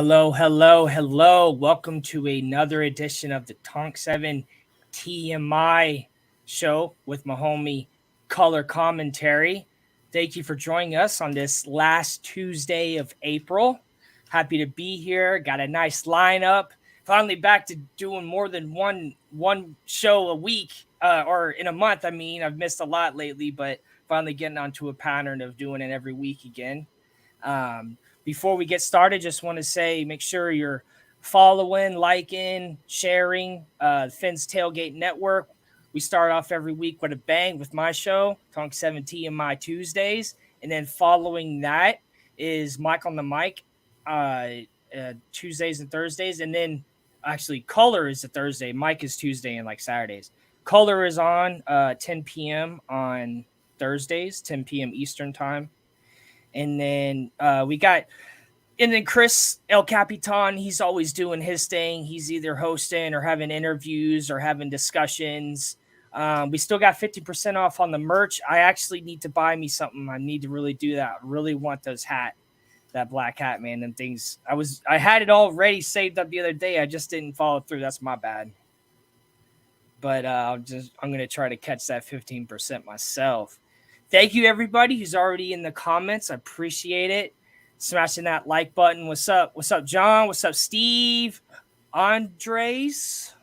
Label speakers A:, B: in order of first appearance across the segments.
A: Hello, hello, hello. Welcome to another edition of the Tonk7 TMI show with my homie Color Commentary. Thank you for joining us on this last Tuesday of April. Happy to be here. Got a nice lineup. Finally back to doing more than one show a week or in a month. I mean, I've missed a lot lately, but finally getting onto a pattern of doing it every week again. Before we get started, just want to say make sure you're following, liking, sharing Finn's Tailgate Network. We start off every week with a bang with my show, Tonk7 TMI Tuesdays. And then following that is Mike on the Mic, Tuesdays and Thursdays. And then actually Culler is a Thursday. Mike is Tuesday and like Saturdays. Culler is on 10 p.m. on Thursdays, 10 p.m. Eastern time. And then Chris El Capitan, he's always doing his thing. He's either hosting or having interviews or having discussions. We still got 50% off on the merch. I actually need to buy me something. I need to really do that. I really want that black hat, man, and things. I had it already saved up the other day. I just didn't follow through. That's my bad. But I'm going to try to catch that 15% myself. Thank you, everybody who's already in the comments. I appreciate it. Smashing that like button. What's up? What's up, John? What's up, Steve? Andres? I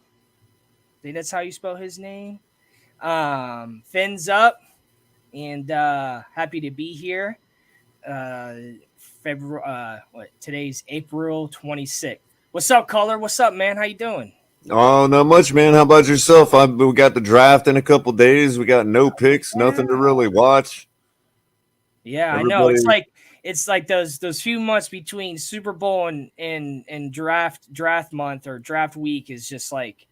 A: think that's how you spell his name. Finn's up. And happy to be here. Today's April 26th. What's up, Culler? What's up, man? How you doing?
B: Oh, not much, man. How about yourself? We got the draft in a couple days. We got no picks, nothing to really watch.
A: Yeah, I know. It's like those few months between Super Bowl and draft month or draft week is just like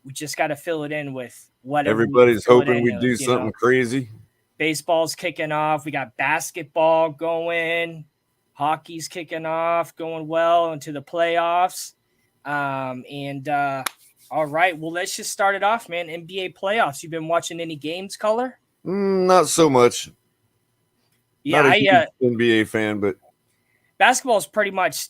A: we just got to fill it in with whatever.
B: Everybody's hoping we do something crazy.
A: Baseball's kicking off. We got basketball going. Hockey's kicking off, going well into the playoffs. All right, well, let's just start it off, man. NBA playoffs. You been watching any games, Culler?
B: Not so much.
A: Yeah,
B: not a huge NBA fan, but
A: basketball is pretty much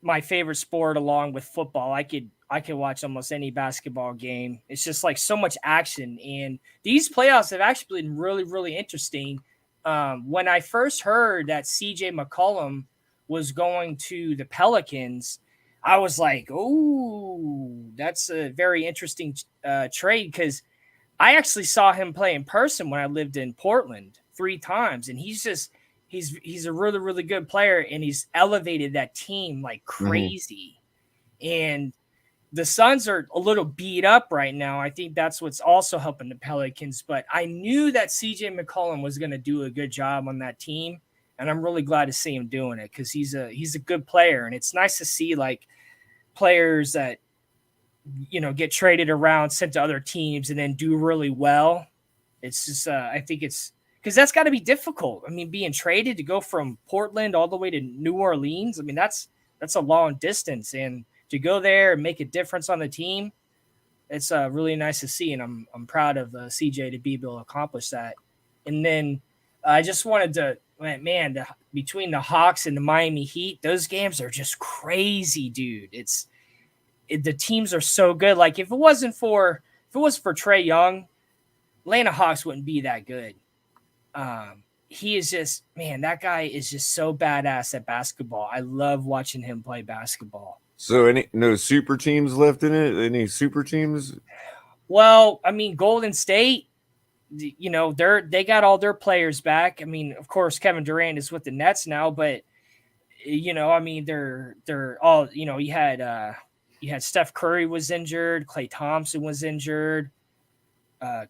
A: my favorite sport along with football. I could watch almost any basketball game. It's just like so much action, and these playoffs have actually been really, really interesting. When I first heard that CJ McCollum was going to the Pelicans, I was like, oh, that's a very interesting trade because I actually saw him play in person when I lived in Portland 3 times. And he's a really, really good player, and he's elevated that team like crazy. And the Suns are a little beat up right now. I think that's what's also helping the Pelicans. But I knew that CJ McCollum was going to do a good job on that team. And I'm really glad to see him doing it because he's a good player. And it's nice to see like players that, get traded around, sent to other teams, and then do really well. It's just, I think it's because that's got to be difficult. I mean, being traded to go from Portland all the way to New Orleans, I mean, that's a long distance. And to go there and make a difference on the team, it's really nice to see. And I'm proud of CJ to be able to accomplish that. And then I just wanted to, man, between the Hawks and the Miami Heat, those games are just crazy, dude. The teams are so good. Like if it was for Trae Young, Atlanta Hawks wouldn't be that good. He is just, man, that guy is just so badass at basketball. I love watching him play basketball.
B: So no super teams left in it? Any super teams?
A: Well, I mean, Golden State, they got all their players back. I mean, of course, Kevin Durant is with the Nets now, but I mean, they're all, you had Steph Curry was injured, Klay Thompson was injured,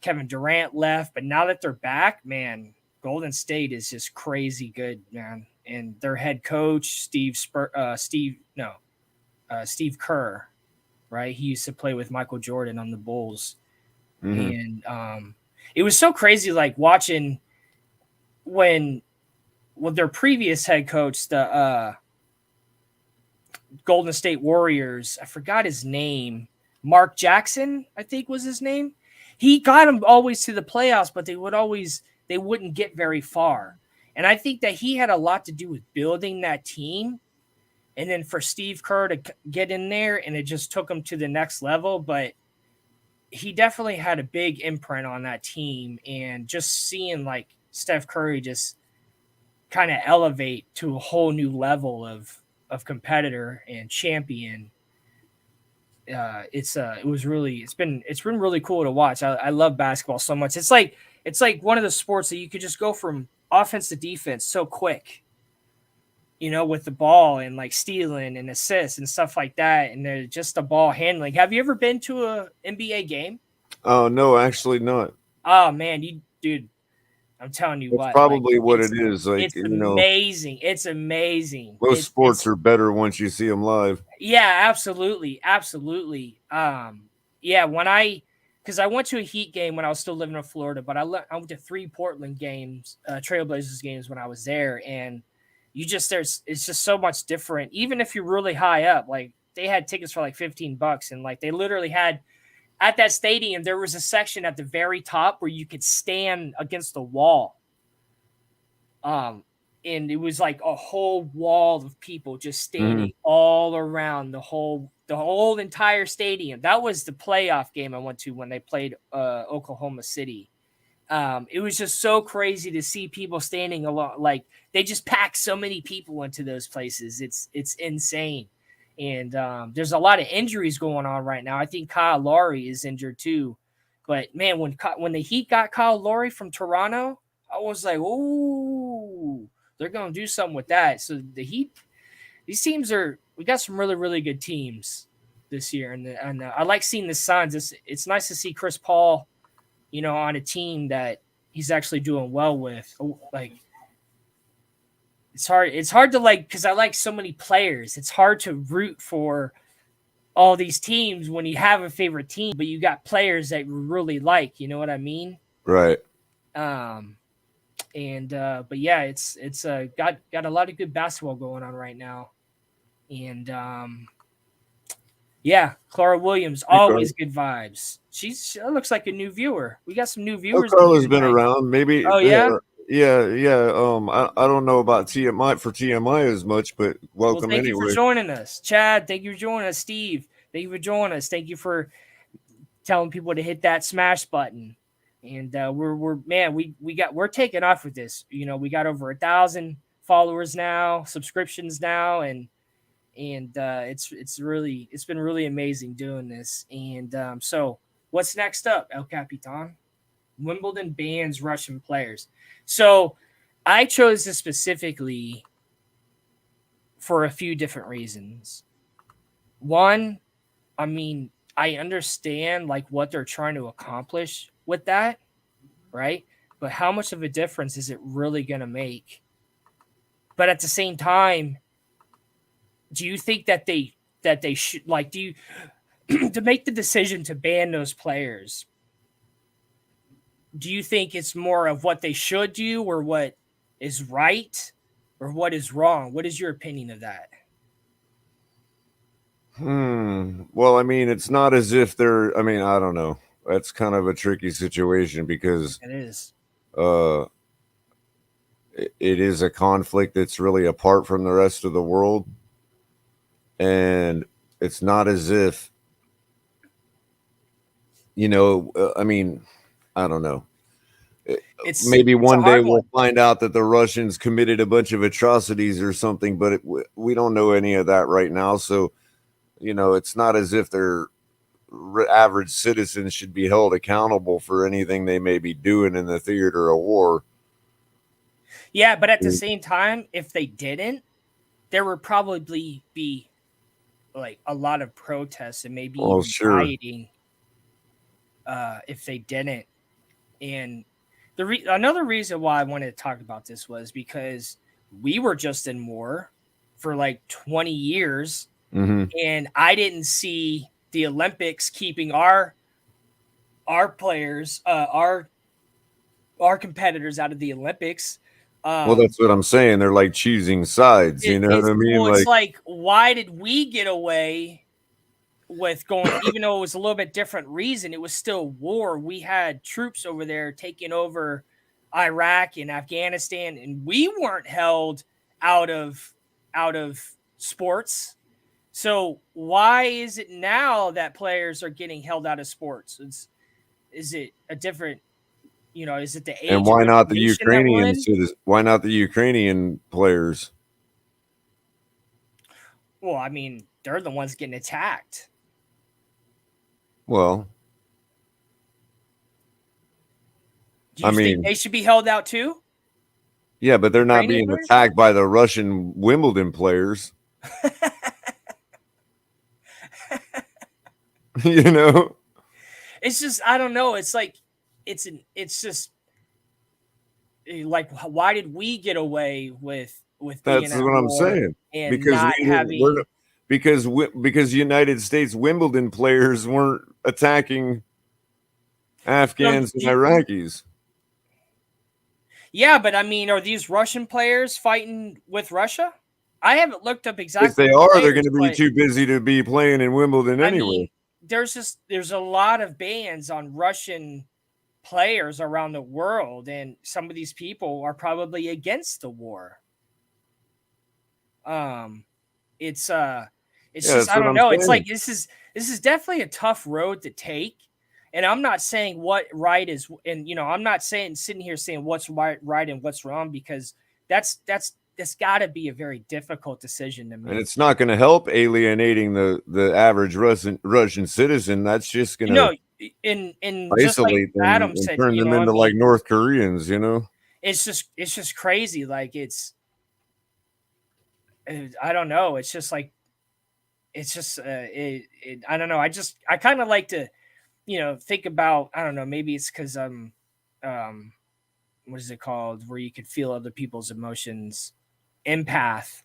A: Kevin Durant left, but now that they're back, man, Golden State is just crazy good, man. And their head coach, Steve Kerr, right? He used to play with Michael Jordan on the Bulls. And it was so crazy, like watching when their previous head coach, the Golden State Warriors, I forgot his name, Mark Jackson, I think was his name. He got them always to the playoffs, but they wouldn't get very far. And I think that he had a lot to do with building that team and then for Steve Kerr to get in there, and it just took him to the next level. But he definitely had a big imprint on that team, and just seeing like Steph Curry just kind of elevate to a whole new level of competitor and champion. It's been really cool to watch. I love basketball so much. It's like one of the sports that you could just go from offense to defense so quick, with the ball and like stealing and assists and stuff like that, and they're just the ball handling. Have you ever been to a NBA game?
B: Oh no, actually not.
A: Oh man, dude, I'm telling you
B: That's
A: what, like
B: probably what it is. Like,
A: it's amazing. It's amazing.
B: Most sports are better once you see them live.
A: Yeah, absolutely, absolutely. Yeah, because I went to a Heat game when I was still living in Florida, but I went to 3 Portland games, Trailblazers games when I was there, and it's just so much different. Even if you're really high up, like they had tickets for like $15, and like they literally had at that stadium, there was a section at the very top where you could stand against the wall. And it was like a whole wall of people just standing all around the whole entire stadium. That was the playoff game I went to when they played Oklahoma City. It was just so crazy to see people standing along. Like they just packed so many people into those places. It's insane. And there's a lot of injuries going on right now. I think Kyle Lowry is injured too. But man, when the Heat got Kyle Lowry from Toronto, I was like, oh, they're going to do something with that. So the Heat, these teams we got some really, really good teams this year. And I like seeing the Suns. It's nice to see Chris Paul, on a team that he's actually doing well with. Like, it's hard to like, because I like so many players. It's hard to root for all these teams when you have a favorite team, but you got players that you really like, you know what I mean?
B: Right.
A: But yeah, it's got a lot of good basketball going on right now. And yeah, Clara Williams, always good vibes. She looks like a new viewer. We got some new viewers.
B: Carla's been around. Maybe.
A: Oh yeah.
B: Yeah. I don't know about TMI as much, but welcome
A: thank
B: anyway.
A: Thank you for joining us, Chad. Thank you for joining us, Steve. Thank you for joining us. Thank you for telling people to hit that smash button. And we're taking off with this. We got over 1,000 followers now, subscriptions now, and it's been really amazing doing this. And so what's next up, El Capitan? Wimbledon bans Russian players. So I chose this specifically for a few different reasons. One, I mean, I understand like what they're trying to accomplish with that, right? But how much of a difference is it really going to make? But at the same time, do you think that they should, like, do you to make the decision to ban those players? Do you think it's more of what they should do or what is right or what is wrong? What is your opinion of that?
B: Well, I mean, it's not as if I don't know. That's kind of a tricky situation because
A: it is.
B: It is a conflict that's really apart from the rest of the world. And it's not as if, I don't know. Maybe one day we'll find out that the Russians committed a bunch of atrocities or something, but we don't know any of that right now. So, it's not as if their average citizens should be held accountable for anything they may be doing in the theater of war.
A: Yeah, but at the same time, if they didn't, there would probably be like a lot of protests and maybe rioting if they didn't. And another reason why I wanted to talk about this was because we were just in war for like 20 years, and I didn't see the Olympics keeping our players, our competitors out of the Olympics.
B: Well, that's what I'm saying. They're like choosing sides. You know what I mean?
A: Well, it's like, why did we get away with going, even though it was a little bit different reason, it was still war. We had troops over there taking over Iraq and Afghanistan, and we weren't held out of sports. So why is it now that players are getting held out of sports? Is it a different, is it the age
B: And why
A: of
B: not the
A: information that we're
B: Ukrainian
A: in?
B: citizens? Why not the Ukrainian players?
A: Well, I mean, they're the ones getting attacked.
B: Well,
A: Do you think they should be held out too?
B: Yeah, but they're not
A: Ukrainian
B: being
A: players?
B: attacked by the Russian Wimbledon players.
A: It's just, I don't know. It's like, it's just like, why did we get away with being
B: That's
A: at
B: what I'm
A: war
B: saying.
A: and
B: Because
A: not having,
B: because United States Wimbledon players weren't attacking Afghans and Iraqis.
A: Yeah, but I mean, are these Russian players fighting with Russia? I haven't looked up exactly.
B: If they are, they're going to be too busy to be playing in Wimbledon anyway. I mean,
A: there's a lot of bans on Russian players around the world, and some of these people are probably against the war. It's just, I don't know. It's like this is definitely a tough road to take. And I'm not saying what right is, and I'm not sitting here saying what's right and what's wrong, because that's got to be a very difficult decision to make.
B: And it's not going to help alienating the average Russian citizen. That's just going to
A: isolate them
B: and turn them into like North Koreans.
A: It's just crazy. Like, I don't know. It's just like, it's just I don't know. I kind of like to think about, I don't know, maybe it's because what is it called, where you could feel other people's emotions, empath,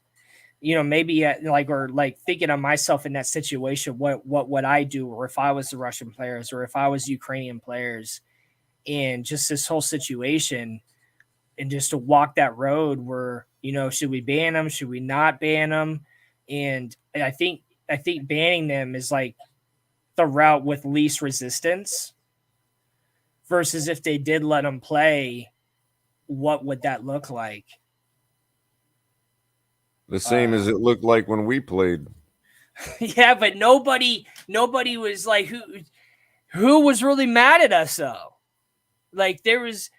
A: maybe or thinking of myself in that situation, what would I do, or if I was the Russian players, or if I was Ukrainian players, and just this whole situation, and just to walk that road where, should we ban them, should we not ban them? And I think banning them is like the route with least resistance, versus if they did let them play, what would that look like?
B: The same as it looked like when we played.
A: Yeah, but nobody was like, who was really mad at us though? Like, there was,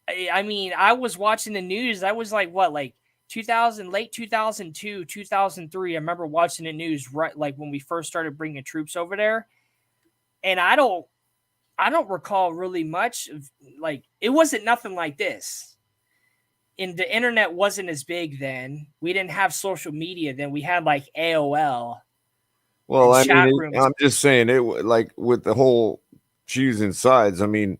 A: I mean, I was watching the news. I was like, what, like 2000, late 2002, 2003. I remember watching the news right, like when we first started bringing troops over there. And I don't recall really much of, like, it wasn't nothing like this. And the internet wasn't as big then. We didn't have social media then. We had like AOL.
B: Well, I mean, I'm just saying, it like with the whole choosing sides. I mean,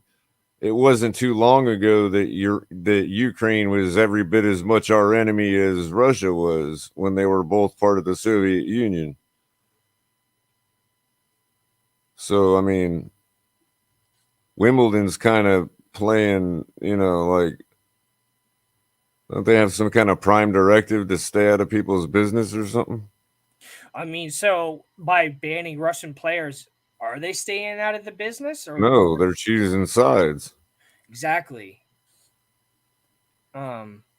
B: it wasn't too long ago that Ukraine was every bit as much our enemy as Russia was when they were both part of the Soviet Union. So, I mean, Wimbledon's kind of playing, like, don't they have some kind of prime directive to stay out of people's business or something?
A: I mean, so by banning Russian players, are they staying out of the business? Or
B: no, they're choosing sides.
A: Exactly.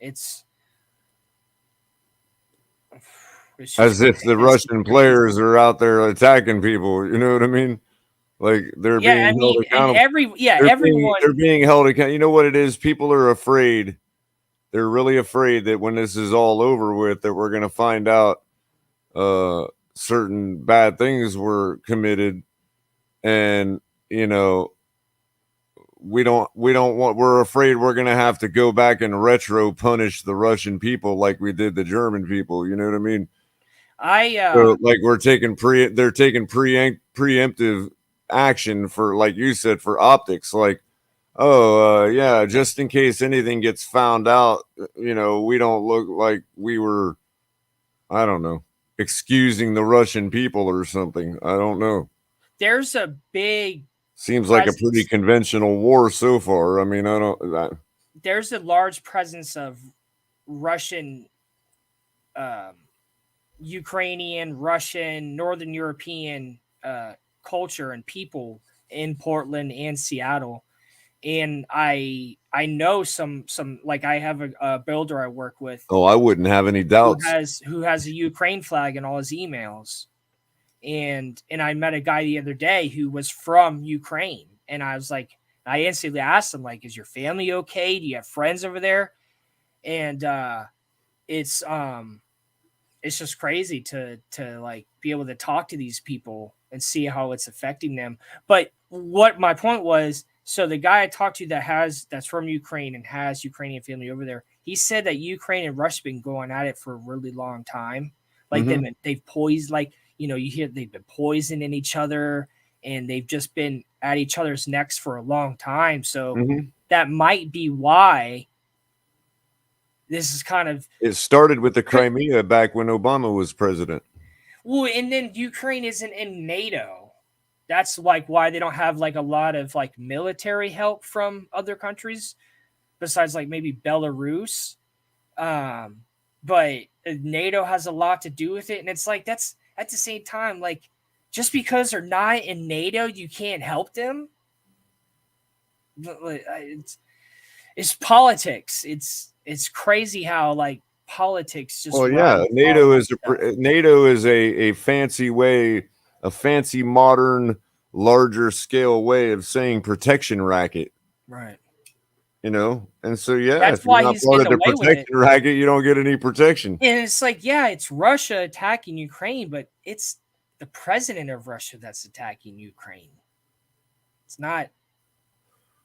A: It's
B: as if the Russian players are out there attacking people. You know what I mean? Like, they're being held accountable.
A: Everyone.
B: They're being held accountable. You know what it is? People are afraid. They're really afraid that when this is all over with, that we're going to find out certain bad things were committed, and we're afraid we're going to have to go back and retro punish the Russian people like we did the German people. You know what I mean? So, like, they're taking preemptive action for, like you said, for optics. Like, yeah, just in case anything gets found out, we don't look like we were, I don't know, excusing the Russian people or something. I don't know.
A: There's a big,
B: seems like a pretty conventional war so far. I mean,
A: there's a large presence of Russian, Ukrainian, Russian, Northern European culture and people in Portland and Seattle. and I know some like I have a builder I work with.
B: Oh, I wouldn't have any doubts.
A: Who has a Ukraine flag in all his emails, and I met a guy the other day who was from Ukraine, and I was like, I instantly asked him like, "Is your family okay? Do you have friends over there?" And it's just crazy to like be able to talk to these people and see how it's affecting them. But what my point was, so the guy I talked to that's from Ukraine and has Ukrainian family over there, he said that Ukraine and Russia have been going at it for a really long time. Like they've poised, like, you know, you hear they've been poisoning each other and they've just been at each other's necks for a long time. So that might be why this is kind of...
B: It started with the Crimea back when Obama was president.
A: Well, and then Ukraine isn't in NATO. That's like why they don't have like a lot of like military help from other countries besides like maybe Belarus. But NATO has a lot to do with it. And it's like, that's at the same time, like, just because they're not in NATO, you can't help them. It's politics. It's crazy how like politics just...
B: Well, yeah, NATO is a fancy way, a fancy modern larger scale way of saying protection racket,
A: right?
B: You know, and so yeah,
A: that's
B: if
A: why
B: you're not
A: he's
B: part of the
A: away
B: protection racket, you don't get any protection.
A: And it's like, yeah, it's Russia attacking Ukraine, but it's the president of Russia that's attacking Ukraine. It's not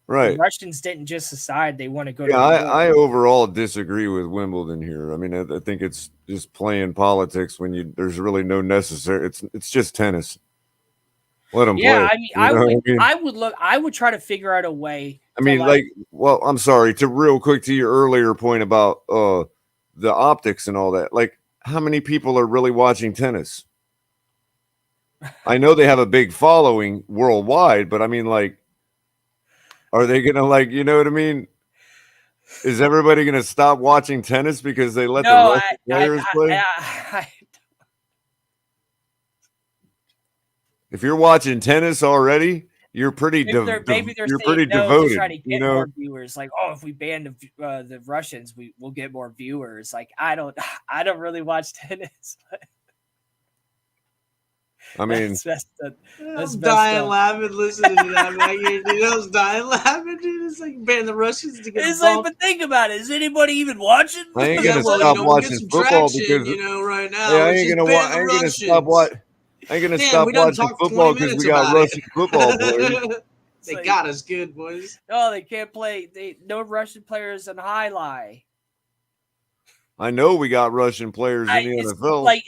B: right.
A: The Russians didn't just decide they want to go.
B: Yeah, I overall disagree with Wimbledon here. I mean, I think it's just playing politics when there's really no necessary. It's just tennis. Let them play.
A: Yeah, I mean, I would try to figure out a way.
B: I mean, well, I'm sorry, to real quick to your earlier point about the optics and all that. Like, how many people are really watching tennis? I know they have a big following worldwide, but I mean, like, are they gonna, like, you know what I mean? Is everybody gonna stop watching tennis because they let the Russian players play? If you're watching tennis already, you're pretty
A: maybe they're
B: pretty devoted.
A: To try to get
B: more
A: viewers. Like, oh, if we ban the Russians, we'll get more viewers. Like, I don't really watch tennis. But
B: I mean,
C: I'm dying laughing listening to that back here, dude. I was dying laughing, dude. It's like ban the Russians to get
A: It's
C: involved.
A: like, but think about it. Is anybody even watching?
B: I ain't gonna stop watching football because
C: right now.
B: Yeah, I ain't gonna stop watching. I ain't gonna stop watching football because we got Russian football players.
C: They got us good, boys.
A: No, they can't play. No Russian players in highlight.
B: I know we got Russian players in the NFL.
A: Like,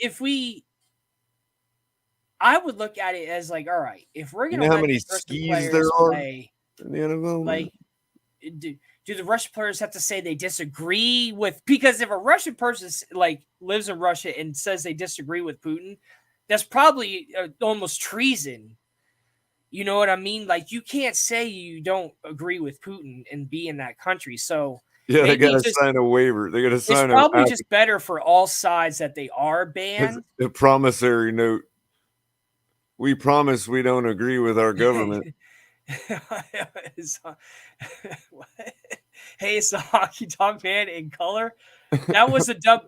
A: I would look at it as like, all right, if we're gonna
B: how many skis there are in the NFL,
A: like, do the Russian players have to say they disagree with? Because if a Russian person like lives in Russia and says they disagree with Putin, that's probably almost treason. You know what I mean? Like, you can't say you don't agree with Putin and be in that country. So
B: yeah, they got to sign a waiver. They got to sign.
A: It's probably just better for all sides that they are banned.
B: A promissory note. We promise we don't agree with our government.
A: Hey, it's a Hockey Tonk man in Culler. That was a dub.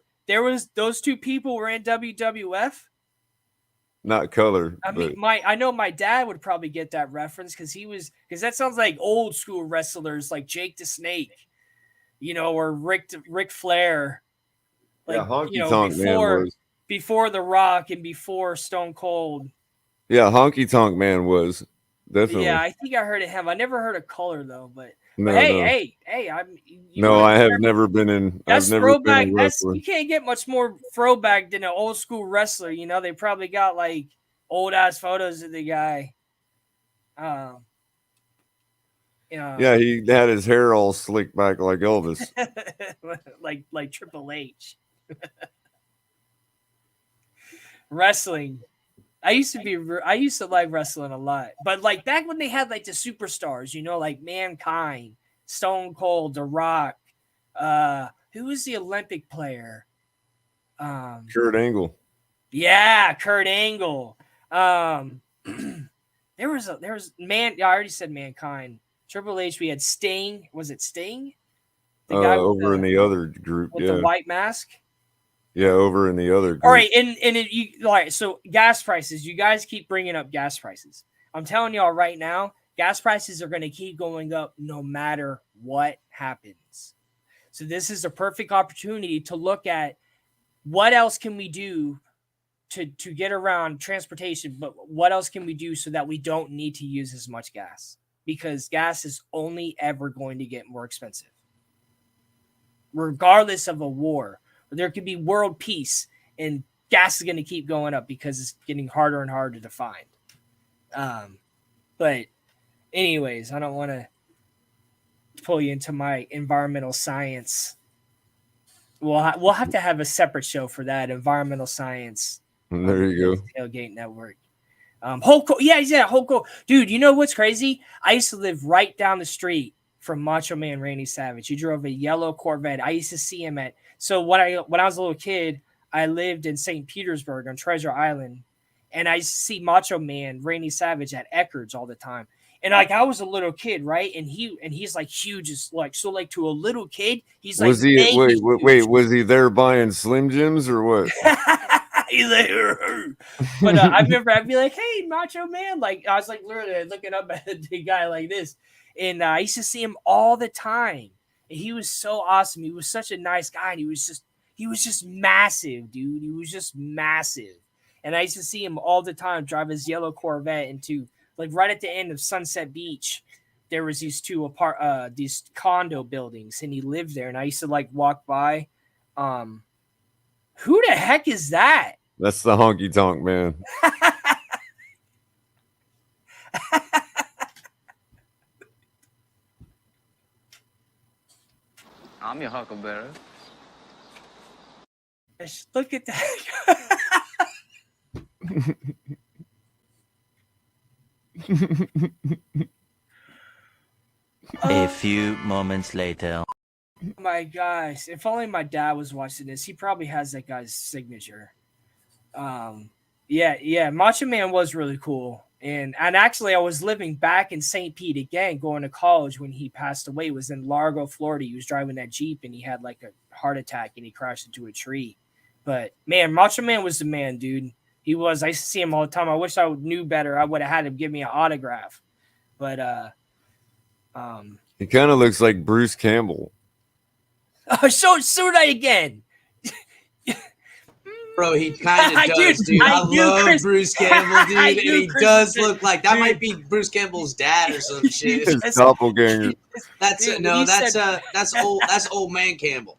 A: Those two people were in WWF.
B: Not Culler.
A: I mean, I know my dad would probably get that reference because that sounds like old school wrestlers like Jake the Snake, you know, or Ric Flair. Like,
B: yeah, Honky Tonk Man was
A: before The Rock and before Stone Cold.
B: Yeah, Honky Tonk Man was definitely.
A: Yeah, I think I heard of him. I never heard of Culler though, but
B: no,
A: hey,
B: I have never been in.
A: That's
B: I've never
A: throwback.
B: been a wrestler.
A: You can't get much more throwback than an old school wrestler. You know, they probably got like old ass photos of the guy.
B: Yeah, he had his hair all slicked back like Elvis,
A: like Triple H. Wrestling. I used to like wrestling a lot, but like back when they had like the superstars, you know, like Mankind, Stone Cold, The Rock, who was the Olympic player?
B: Kurt Angle.
A: Yeah, Kurt Angle. There was I already said Mankind. Triple H. We had Sting. Was it Sting? The guy
B: over in the other group,
A: with the white mask.
B: Yeah, over in the other group.
A: All right, all right. So gas prices. You guys keep bringing up gas prices. I'm telling y'all right now, gas prices are going to keep going up no matter what happens. So this is a perfect opportunity to look at what else can we do to get around transportation, but what else can we do so that we don't need to use as much gas? Because gas is only ever going to get more expensive. Regardless of a war, there could be world peace and gas is going to keep going up because it's getting harder and harder to find. But anyways, I don't want to pull you into my environmental science. We'll have to have a separate show for that, environmental science.
B: There you go.
A: Tailgate Network. Hulk Hogan. Dude, you know what's crazy? I used to live right down the street from Macho Man Randy Savage. He drove a yellow Corvette. I used to see him when I was a little kid, I lived in St. Petersburg on Treasure Island, and I used to see Macho Man Randy Savage at Eckerd's all the time. And like I was a little kid, right? And he's like huge, like to a little kid, he's like.
B: Was he wait? Was he there buying Slim Jims or what?
A: He's like, but I remember I'd be like, "Hey, Macho Man!" Like I was like literally looking up at the guy like this, and I used to see him all the time. And he was so awesome. He was such a nice guy, and he was just massive, dude. He was just massive. And I used to see him all the time drive his yellow Corvette into. Like right at the end of Sunset Beach, there was these these condo buildings, and he lived there. And I used to like walk by. Who the heck is that?
B: That's the honky tonk man.
D: I'm your huckleberry.
A: Look at that.
E: A few moments later.
A: Oh my gosh. If only my dad was watching this. He probably has that guy's signature. Yeah. Macho Man was really cool. And actually I was living back in St. Pete again, going to college when he passed away. It was in Largo, Florida. He was driving that Jeep and he had like a heart attack and he crashed into a tree. But man, Macho Man was the man, dude. He was. I used to see him all the time. I wish I knew better. I would have had him give me an autograph. But
B: he kind of looks like Bruce Campbell.
A: So did I again.
C: Bro, he kind of does, dude. I love Bruce Campbell, dude, and he does look like that. Might be Bruce Campbell's dad or some shit.
B: His doppelganger.
C: That's old man Campbell.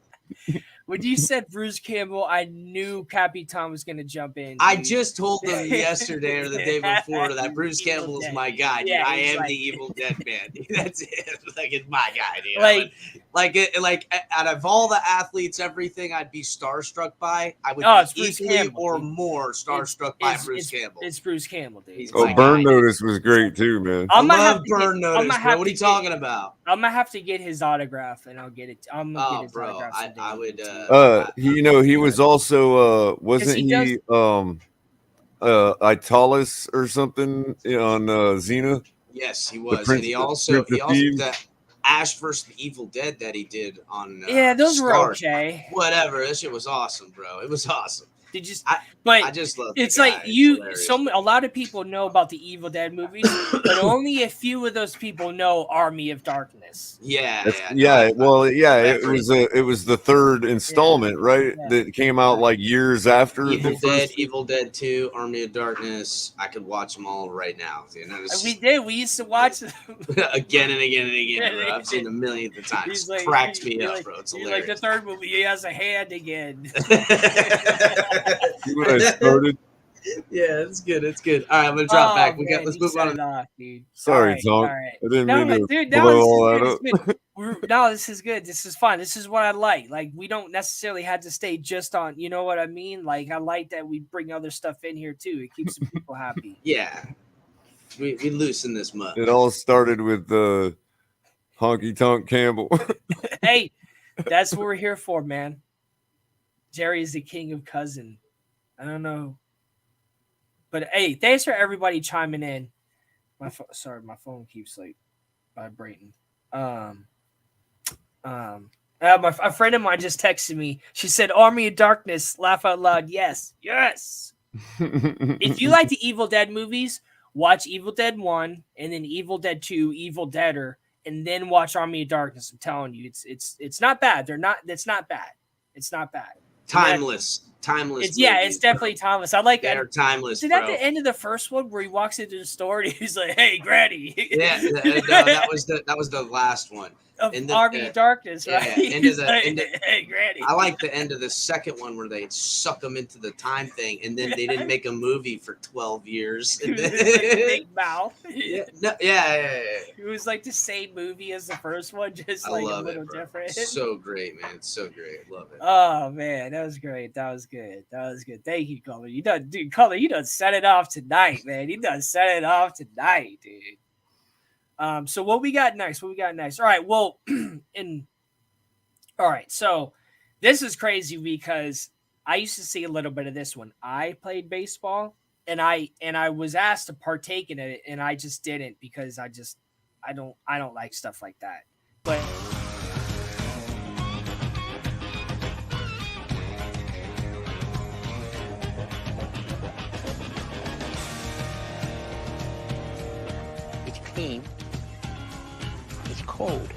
A: When you said Bruce Campbell, I knew Capitan was going to jump in. Dude.
C: I just told him yesterday or the day before that Bruce Campbell is my guy. Dude. I am the Evil Dead man. Dude. That's it. Like, it's my guy, dude. Like out of all the athletes, everything I'd be starstruck by, I would be equally or more starstruck by Bruce Campbell.
A: It's Bruce Campbell, dude.
B: Burn Notice was great too, man.
C: I love Burn Notice, bro. What are you talking about?
A: I'm gonna have to get his autograph, and I'll get it. I'm gonna get his autograph.
C: I would.
B: He was also wasn't he Italis or something on Xena?
C: Yes, he was, and he also the Ash vs. the Evil Dead that he did on.
A: Those
C: Star.
A: were okay.
C: Whatever, that shit was awesome, bro. It was awesome.
A: I
C: just love.
A: It's like a lot of people know about the Evil Dead movies, but only a few of those people know Army of Darkness.
B: It was the third installment, right? Yeah. That came out like years after
C: Evil Dead 2, Army of Darkness. I could watch them all right now. You know,
A: we did. We used to watch them
C: again and again and again. Bro. I've seen them millionth of times. Cracks me up, bro. It's hilarious.
A: Like the third movie, he has a hand again.
B: When I started.
C: Yeah, it's good. It's good. All right, I'm gonna drop back. Let's move on.
A: Dude.
B: Sorry, Tonk.
A: Right.
B: I didn't mean to blow all that up.
A: No, this is good. This is fun. This is what I like. Like, we don't necessarily have to stay just on. You know what I mean? Like, I like that we bring other stuff in here too. It keeps the people happy.
C: Yeah, we loosen this mud.
B: It all started with Honky Tonk Campbell.
A: Hey, that's what we're here for, man. Jerry is the king of cousin. I don't know. But hey, thanks for everybody chiming in. My phone keeps like vibrating. A friend of mine just texted me. She said, "Army of Darkness, laugh out loud." Yes. If you like the Evil Dead movies, watch Evil Dead 1 and then Evil Dead 2, Evil Deader, and then watch Army of Darkness. I'm telling you, it's not bad. It's not bad. It's not bad.
C: Timeless.
A: It's definitely timeless. I like
C: they're timeless.
A: Is that the end of the first one where he walks into the store and he's like, "Hey, Granny"?
C: Yeah, no, that was the last one.
A: Of Army of Darkness, right?
C: Hey, Granny. I like the end of the second one where they suck them into the time thing, and then they didn't make a movie for 12 years. And then,
A: big mouth.
C: Yeah.
A: It was like the same movie as the first one, just like a little different.
C: It's so great, man. It's so great. I love it.
A: Oh man, that was great. That was good. Thank you, Culler. Culler, you done set it off tonight, man. You done set it off tonight, dude. So what we got next? All right. Well, all right. So this is crazy because I used to see a little bit of this when I played baseball, and I was asked to partake in it, and I just didn't because I don't like stuff like that. But
F: it's clean. It's cold.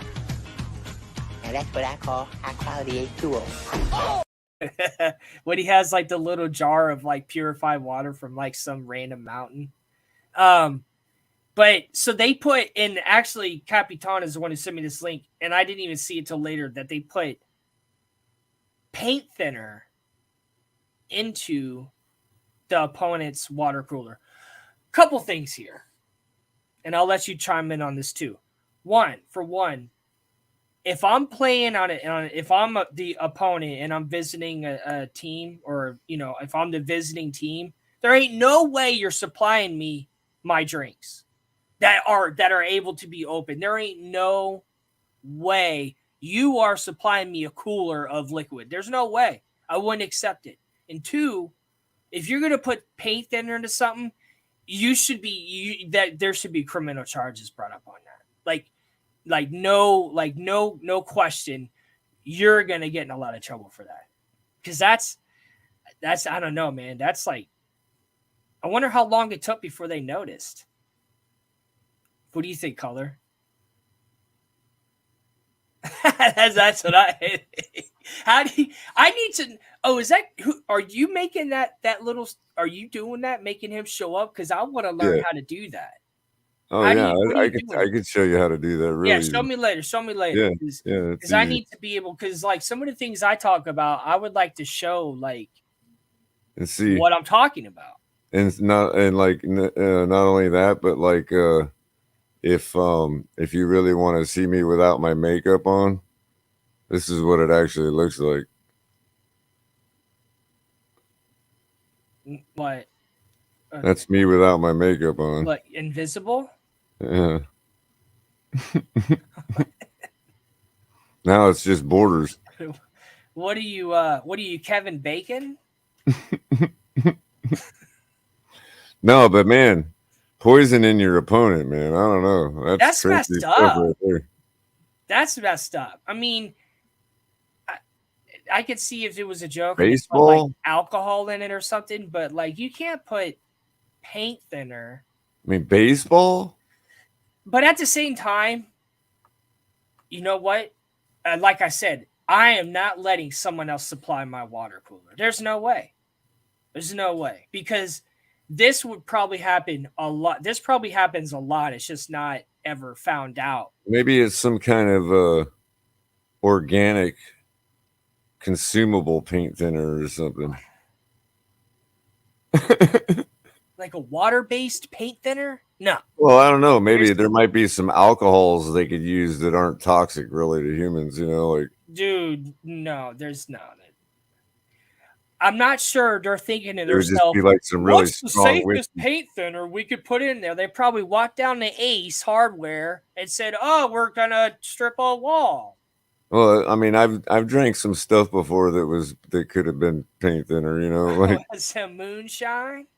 F: And that's what I call high quality H2O.
A: when he has like the little jar of like purified water from like some random mountain. But so they put in, actually Capitan is the one who sent me this link, and I didn't even see it till later, that they put paint thinner into the opponent's water cooler. Couple things here, and I'll let you chime in on this too. For one, if I'm playing if I'm the opponent and I'm visiting a team, or if I'm the visiting team, there ain't no way you're supplying me my drinks that are able to be open. There ain't no way you are supplying me a cooler of liquid. There's no way. I wouldn't accept it. And two, if you're gonna put paint thinner into something, there should be criminal charges brought up on that. No question, you're gonna get in a lot of trouble for that. Because that's I don't know, man. That's like, I wonder how long it took before they noticed. What do you think, Culler? That's what how do you, I need to. Oh, is that who? Are you making that little? Are you doing that? Making him show up? Because I want to learn how to do that.
B: Oh yeah, I could show you how to do that. Really?
A: Yeah, show me later. Yeah, because I need to be able. Because like some of the things I talk about, I would like to show
B: and see
A: what I'm talking about.
B: And not only that, but like if you really want to see me without my makeup on, this is what it actually looks like.
A: What?
B: That's me without my makeup on.
A: Like invisible?
B: Yeah. Now it's just borders.
A: What are you, Kevin Bacon?
B: No, but man, poisoning your opponent, man. I don't know.
A: That's messed up. Right there. That's messed up. I mean, I could see if it was a joke,
B: baseball,
A: like alcohol in it or something, but like you can't put paint thinner.
B: I mean, baseball.
A: But at the same time, you know what? Like I said, I am not letting someone else supply my water cooler. There's no way. Because this would probably happen a lot. This probably happens a lot. It's just not ever found out.
B: Maybe it's some kind of organic consumable paint thinner or something.
A: Like a water-based paint thinner? No.
B: Well, I don't know. Maybe there might be some alcohols they could use that aren't toxic really to humans, like.
A: Dude, no, there's no. I'm not sure they're thinking to themselves,
B: just be like some really
A: what's the safest paint thinner we could put in there? They probably walked down to Ace Hardware and said, "Oh, we're gonna strip a wall."
B: Well, I mean, I've drank some stuff before that could have been paint thinner, like
A: some moonshine.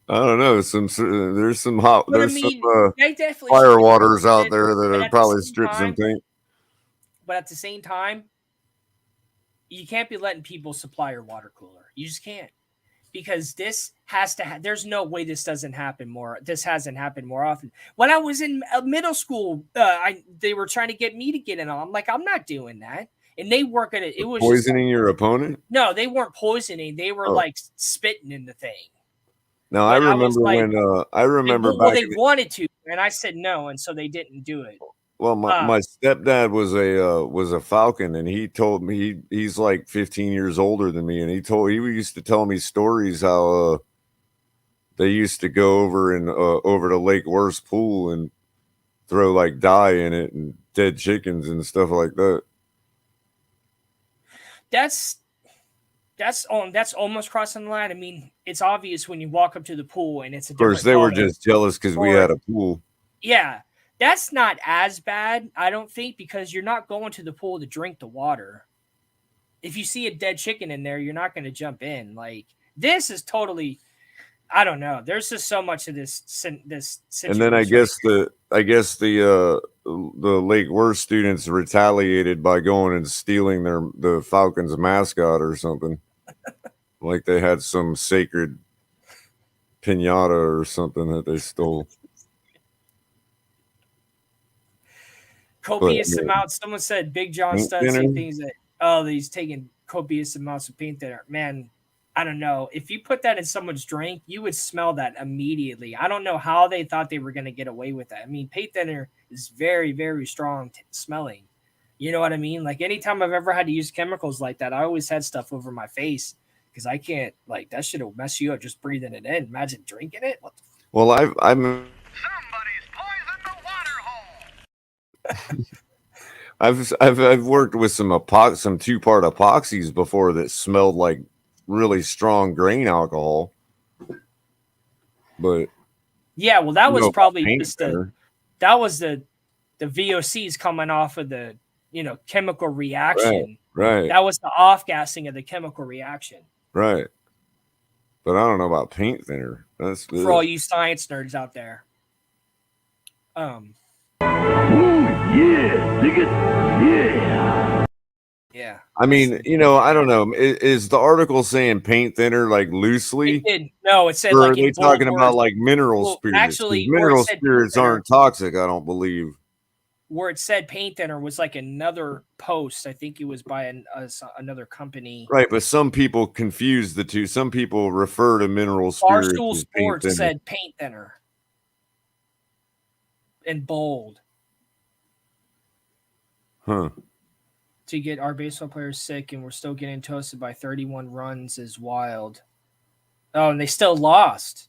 B: I don't know. There's some hot.
A: But
B: There's
A: they definitely
B: some fire
A: should be
B: waters out
A: prohibited,
B: there that
A: but
B: are
A: at the
B: probably
A: same
B: stripped some
A: time-
B: paint.
A: But at the same time, you can't be letting people supply your water cooler. You just can't, because this has to. There's no way this doesn't happen more. This hasn't happened more often. When I was in middle school, they were trying to get me to get in on. I'm like, I'm not doing that. And they weren't gonna. It was
B: Poisoning your opponent?
A: No, they weren't poisoning. They were like spitting in the thing.
B: No, I remember
A: Well, they wanted to, and I said no, and so they didn't do it.
B: Well, my stepdad was a Falcon, and he told me he's like 15 years older than me, and he used to tell me stories how they used to go over to Lake Worth pool and throw like dye in it and dead chickens and stuff like that.
A: That's almost crossing the line. I mean, it's obvious when you walk up to the pool and it's a. Of
B: course, they were just jealous because we had a pool.
A: Yeah. That's not as bad, I don't think, because you're not going to the pool to drink the water. If you see a dead chicken in there, you're not going to jump in. Like, this is totally, I don't know. There's just so much of this situation.
B: And then I guess the Lake Worth students retaliated by going and stealing the Falcons mascot or something. Like they had some sacred piñata or something that they stole.
A: Copious amounts. Someone said Big John Studd saying things that he's taking copious amounts of paint thinner. Man, I don't know. If you put that in someone's drink, you would smell that immediately. I don't know how they thought they were going to get away with that. I mean, paint thinner is very, very strong smelling. You know what I mean? Like anytime I've ever had to use chemicals like that, I always had stuff over my face because I can't. Like that shit will mess you up just breathing it in. Imagine drinking it. What the
B: well, I'm.
G: Somebody's poisoned the water hole.
B: I've worked with some two-part epoxies before that smelled like really strong grain alcohol. But
A: yeah, well, that was probably just the VOCs coming off of the chemical reaction.
B: Right.
A: That was the off-gassing of the chemical reaction.
B: Right. But I don't know about paint thinner. That's
A: for all you science nerds out there. Yeah.
B: I mean, I don't know. Is the article saying paint thinner like loosely?
A: It did. No, it said
B: or
A: like
B: are they talking about like mineral spirits?
A: Actually,
B: mineral spirits aren't toxic, I don't believe.
A: Where it said paint thinner was like another post. I think it was by another company.
B: Right, but some people confuse the two. Some people refer to mineral spirits.
A: Barstool Sports said paint thinner in bold.
B: Huh.
A: To get our baseball players sick, and we're still getting toasted by 31 runs is wild. Oh, and they still lost.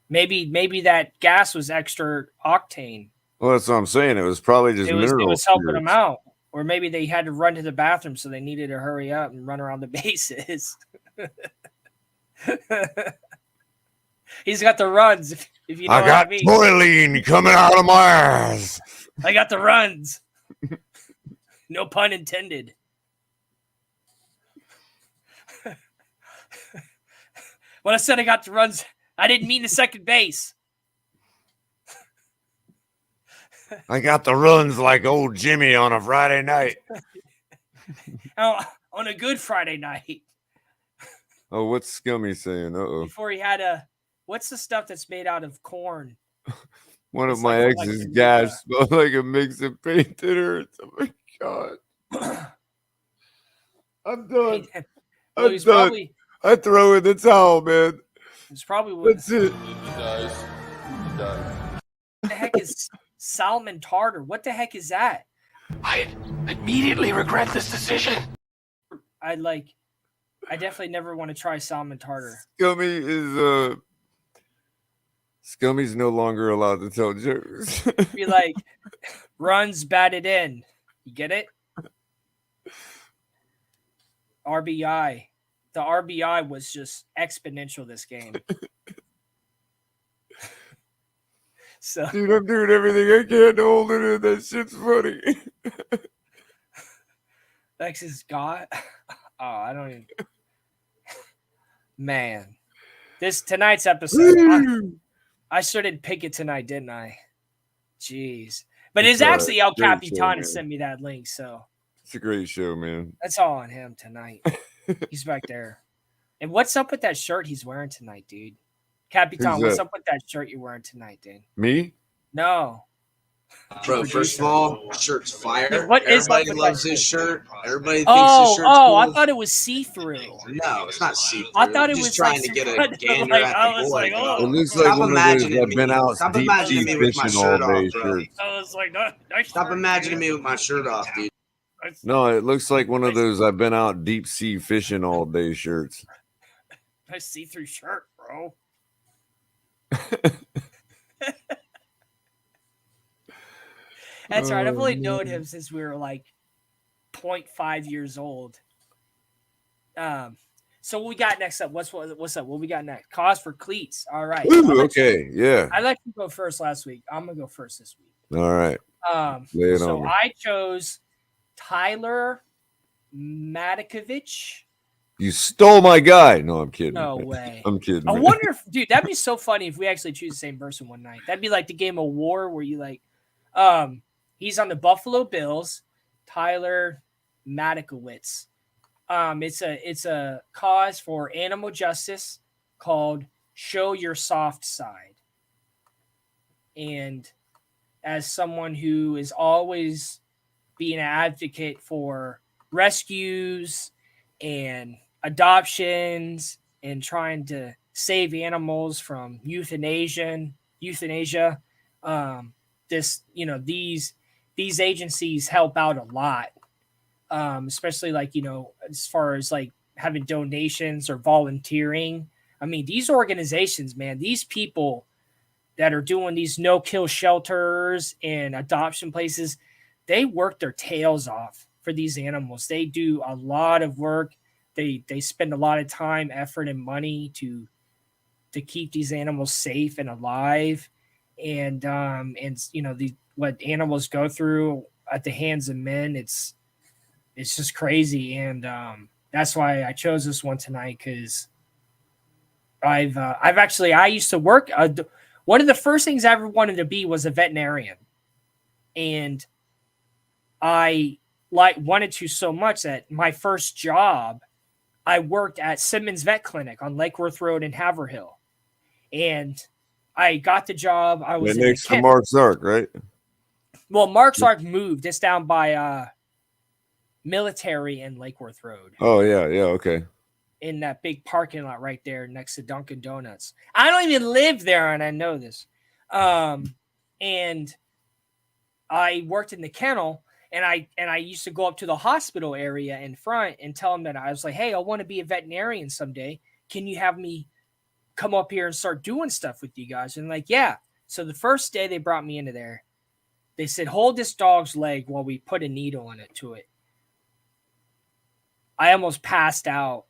A: Maybe that gas was extra octane.
B: Well, that's what I'm saying. It was probably just mineral.
A: It was helping them out, or maybe they had to run to the bathroom, so they needed to hurry up and run around the bases. He's got the runs. If you know
B: I got toiline coming out of my ass.
A: I got the runs. No pun intended. When I said I got the runs, I didn't mean the second base.
B: I got the runs like old Jimmy on a Friday night.
A: On a good Friday night.
B: Oh, what's Scummy saying? Uh-oh.
A: Before he had what's the stuff that's made out of corn?
B: One of my ex's gas smelled like a mix of paint thinner. Oh my God. I'm done. I'm done. I throw in the towel, man.
A: It's probably what.
B: That's it.
A: What the heck is salmon tartar? What the heck is that?
G: I immediately regret this decision.
A: I definitely never want to try salmon tartar.
B: Scummy's no longer allowed to tell jokes.
A: Be like, runs batted in. You get it? RBI. The RBI was just exponential this game. So,
B: dude, I'm doing everything I can to hold it in. That shit's funny.
A: Lex is got. Oh, I don't even. Man. Tonight's episode. I sure did pick it tonight, didn't I? Jeez. But it's actually El Capitan that sent me that link, so
B: it's a great show, man.
A: That's all on him tonight. He's back there. And what's up with that shirt he's wearing tonight, dude? Capitan, what's up with that shirt you're wearing tonight, dude?
B: Me?
A: No.
C: Bro, first of all, shirt's fire.
A: What is
C: Everybody loves his shirt. Everybody thinks his shirt's cool.
A: I thought it was see-through.
C: No, it's not see-through.
A: I thought it was
C: just trying to get a gander at the boy.
B: It looks like one of those I've been out deep sea fishing all day shirts.
A: I was like,
C: stop imagining me with my shirt off, dude.
B: No, it looks like one of those I've been out deep sea fishing all day shirts.
A: Nice see-through shirt, bro. That's right. I've only known him since we were like 0.5 years old. So what we got next up? What's up? What we got next? Cause for Cleats. All right.
B: Ooh, okay. Yeah.
A: I let you go first last week. I'm gonna go first this week.
B: All right.
A: So I chose Tyler Matakovich.
B: You stole my guy. No, I'm kidding.
A: No way.
B: I'm kidding.
A: I wonder if, dude, that'd be so funny if we actually choose the same person one night. That'd be like the game of war where you like, he's on the Buffalo Bills, Tyler Matakowicz. It's a cause for animal justice called Show Your Soft Side. And as someone who is always being an advocate for rescues and adoptions and trying to save animals from euthanasia, these agencies help out a lot, especially like, as far as like having donations or volunteering. I mean, these organizations, man, these people that are doing these no-kill shelters and adoption places, they work their tails off for these animals. They do a lot of work. They spend a lot of time, effort, and money to keep these animals safe and alive. And what animals go through at the hands of men, it's just crazy. And that's why I chose this one tonight, because I used to work. One of the first things I ever wanted to be was a veterinarian, and I wanted to so much that my first job, I worked at Simmons Vet Clinic on Lake Worth Road in Haverhill, and I got the job. I was
B: next to Mark Zark, right?
A: Well, Mark Zark moved. It's down by Military and Lake Worth Road.
B: Oh yeah, okay.
A: In that big parking lot right there next to Dunkin' Donuts. I don't even live there, and I know this. And I worked in the kennel. And I used to go up to the hospital area in front and tell them that I was like, hey, I want to be a veterinarian someday. Can you have me come up here and start doing stuff with you guys? And like, yeah. So the first day they brought me into there, they said, hold this dog's leg while we put a needle in it to it. I almost passed out.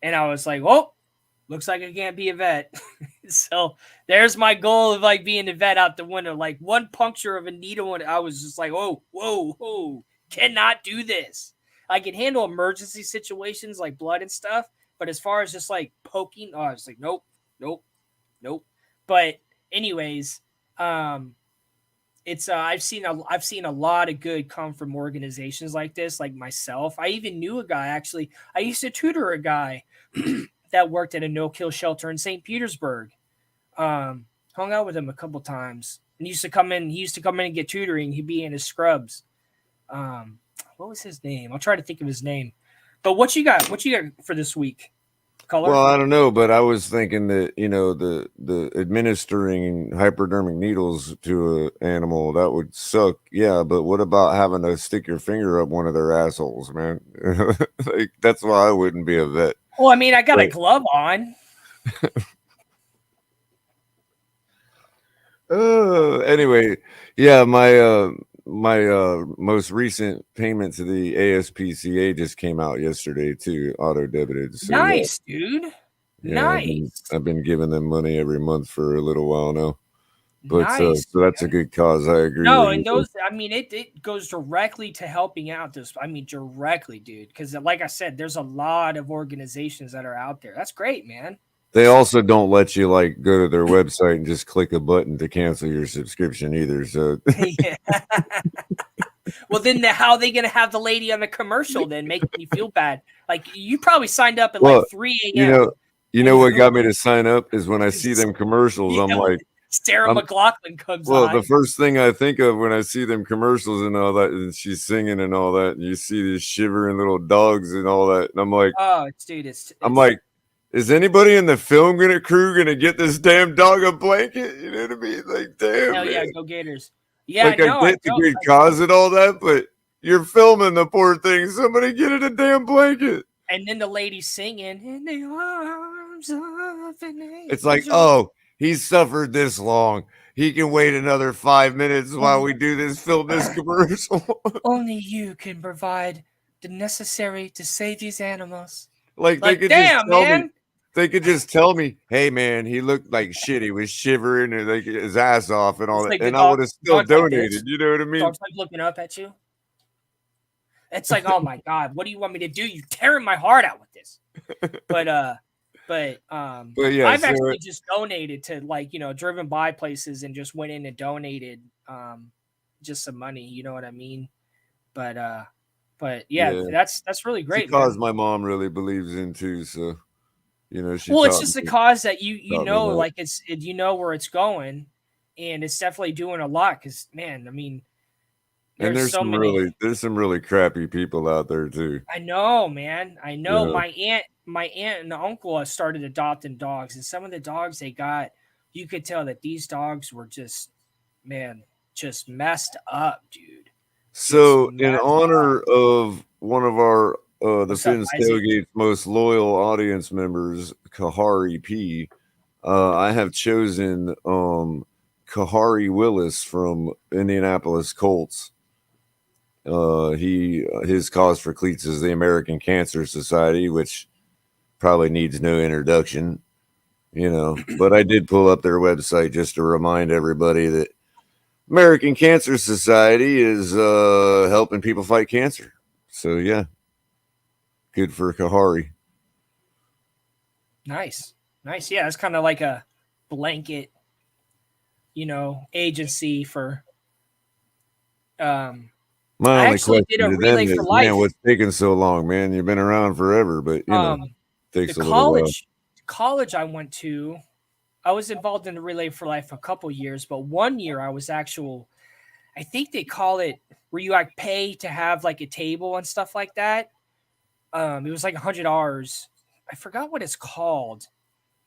A: And I was like, oh, looks like I can't be a vet. So there's my goal of like being a vet out the window. Like one puncture of a needle, and I was just like, whoa, cannot do this. I can handle emergency situations like blood and stuff, but as far as just like poking, I was like, nope. But anyways, it's I've seen a lot of good come from organizations like this, like myself. I even knew a guy, actually. I used to tutor a guy that worked at a no-kill shelter in St. Petersburg. Hung out with him a couple times. And he used to come in and get tutoring. He'd be in his scrubs. What was his name? I'll try to think of his name. But what you got for this week? Culler?
B: Well, I don't know, but I was thinking that, the administering hypodermic needles to an animal, that would suck. Yeah, but what about having to stick your finger up one of their assholes, man? Like, that's why I wouldn't be a vet.
A: Well, I mean, I got a glove on.
B: Anyway, yeah, my most recent payment to the ASPCA just came out yesterday too, auto debited. So,
A: nice, dude.
B: Yeah,
A: Nice.
B: I've been giving them money every month for a little while now. But
A: Nice,
B: so that's a good cause. I agree.
A: No,
B: with
A: and
B: you.
A: those, I mean, it goes directly to helping out this. I mean, directly, dude. Because like I said, there's a lot of organizations that are out there. That's great, man.
B: They also don't let you like go to their website and just click a button to cancel your subscription either. So
A: Yeah. Well, then how are they going to have the lady on the commercial then making you feel bad? Like you probably signed up at like 3 a.m.
B: You know what got me to sign up is when I see them commercials.
A: Yeah,
B: I'm like,
A: Sarah McLachlan comes
B: well,
A: on.
B: the first thing I think of when I see them commercials and all that, and she's singing and all that, and you see these shivering little dogs and all that, and I'm like,
A: oh, dude, it's
B: I'm like, is anybody in the film crew gonna get this damn dog a blanket? You know what I mean? Like, damn.
A: Hell yeah,
B: man.
A: go Gators. Yeah,
B: like
A: no,
B: I get the good cause and all that, but you're filming the poor thing. Somebody get it a damn blanket.
A: And then the lady singing in the arms of an angel.
B: It's like, oh, he's suffered this long. He can wait another 5 minutes while we do this, film this commercial.
A: Only you can provide the necessary to save these animals.
B: Like they could
A: damn,
B: just tell
A: man.
B: me. They could just tell me, hey man, he looked like shit. He was shivering and like his ass off and all that.
A: Like
B: and I would have still donated. Like you know what I mean?
A: Dog's like looking up at you. It's like, oh my God, what do you want me to do? You're tearing my heart out with this. But yeah, I've actually just donated to like, driven by places and just went in and donated just some money, you know what I mean? But yeah. that's really great.
B: It's a cause my mom really believes in too, so she
A: it's just a cause that you know, like it's where it's going, and it's definitely doing a lot because man, I mean,
B: there's some really crappy people out there too.
A: I know, man. I know. Yeah. My aunt and uncle started adopting dogs, and some of the dogs they got, you could tell that these dogs were just messed up, dude.
B: So in honor of one of our the Finn's Tailgate's most loyal audience members, Kahari P, I have chosen Kahari Willis from Indianapolis Colts. His cause for Cleats is the American Cancer Society, which probably needs no introduction, but I did pull up their website just to remind everybody that American Cancer Society is helping people fight cancer. So yeah, good for Kahari.
A: Nice. Yeah, it's kind of like a blanket, agency for.
B: My only question to them is, man, what's taking so long, man? You've been around forever, but takes a little while.
A: College I went to, I was involved in the Relay for Life a couple years, but 1 year I was I think they call it where you like pay to have like a table and stuff like that. It was like $100. I forgot what it's called.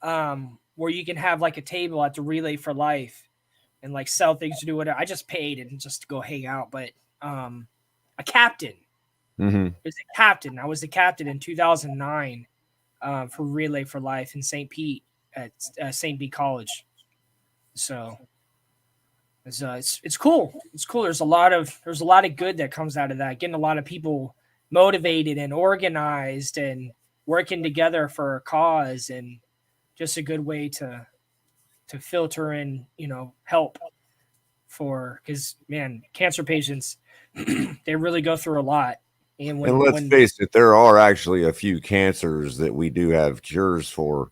A: Where you can have like a table at the Relay for Life and like sell things to do whatever. I just paid and just to go hang out, but a captain.
B: Mm-hmm.
A: It was a captain. I was the captain in 2009 for Relay for Life in St. Pete at St. Pete College. So it's cool. It's cool. There's a lot of good that comes out of that. Getting a lot of people motivated and organized and working together for a cause, and just a good way to filter in, help because man, cancer patients, they really go through a lot. And
B: let's face it, there are actually a few cancers that we do have cures for.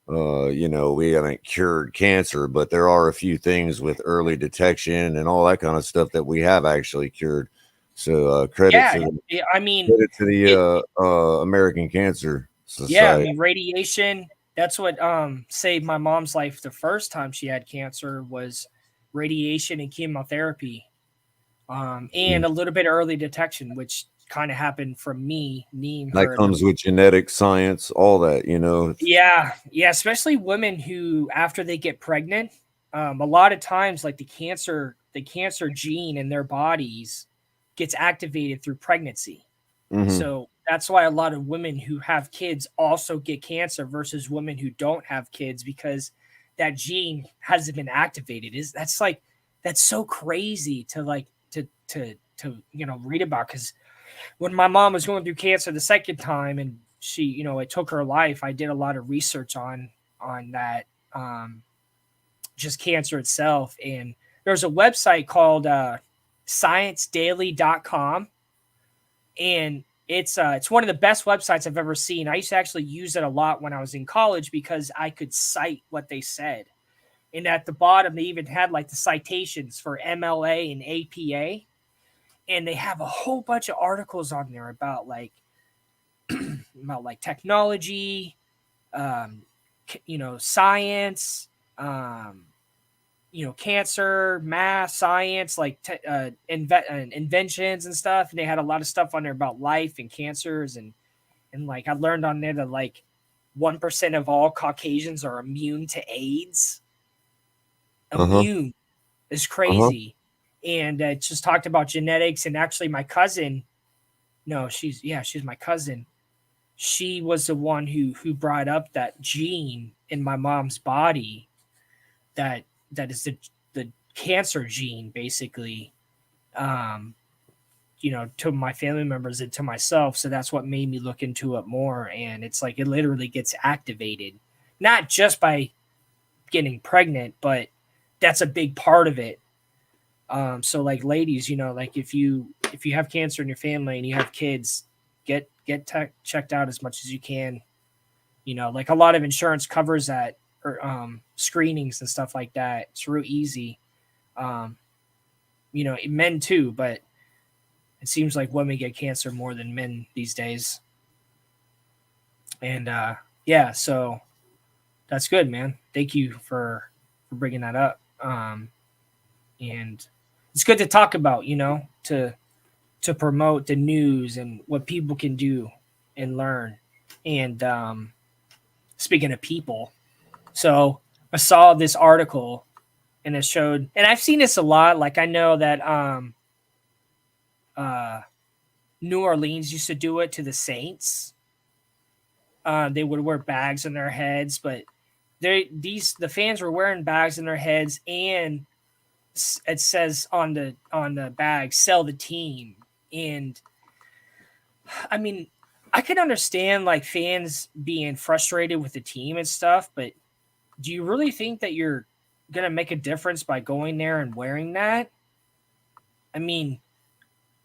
B: We haven't cured cancer, but there are a few things with early detection and all that kind of stuff that we have actually cured. So credit to the American Cancer Society.
A: Yeah, I mean, radiation. That's what saved my mom's life the first time she had cancer was radiation and chemotherapy, and a little bit of early detection, which kind of happened from me.
B: That comes with genetic science, all that,
A: Yeah, especially women who, after they get pregnant, a lot of times, like the cancer gene in their bodies gets activated through pregnancy.
B: Mm-hmm.
A: So that's why a lot of women who have kids also get cancer versus women who don't have kids, because that gene hasn't been activated. That's so crazy to read about, because when my mom was going through cancer the second time and she, it took her life, I did a lot of research on that, just cancer itself. And there's a website called ScienceDaily.com, and It's one of the best websites I've ever seen. I used to actually use it a lot when I was in college because I could cite what they said. And at the bottom, they even had like the citations for MLA and APA. And they have a whole bunch of articles on there about like technology, science, cancer, math, science, inventions and stuff. And they had a lot of stuff on there about life and cancers. And like I learned on there that like 1% of all Caucasians are immune to AIDS. Immune is crazy. And it just talked about genetics. And actually my cousin, she's my cousin. She was the one who brought up that gene in my mom's body that is the cancer gene, basically, to my family members and to myself. So that's what made me look into it more. And it's like, it literally gets activated, not just by getting pregnant, but that's a big part of it. So like ladies, like if you have cancer in your family and you have kids, get checked out as much as you can. Like a lot of insurance covers that, or screenings and stuff like that. It's real easy. Men too, but it seems like women get cancer more than men these days. And so that's good, man. Thank you for bringing that up. And it's good to talk about, to promote the news and what people can do and learn. And speaking of people, so I saw this article and it showed, and I've seen this a lot. Like I know that New Orleans used to do it to the Saints. They would wear bags on their heads, but the fans were wearing bags on their heads, and it says on the bag, "Sell the team." And I mean, I can understand like fans being frustrated with the team and stuff, but do you really think that you're going to make a difference by going there and wearing that? I mean,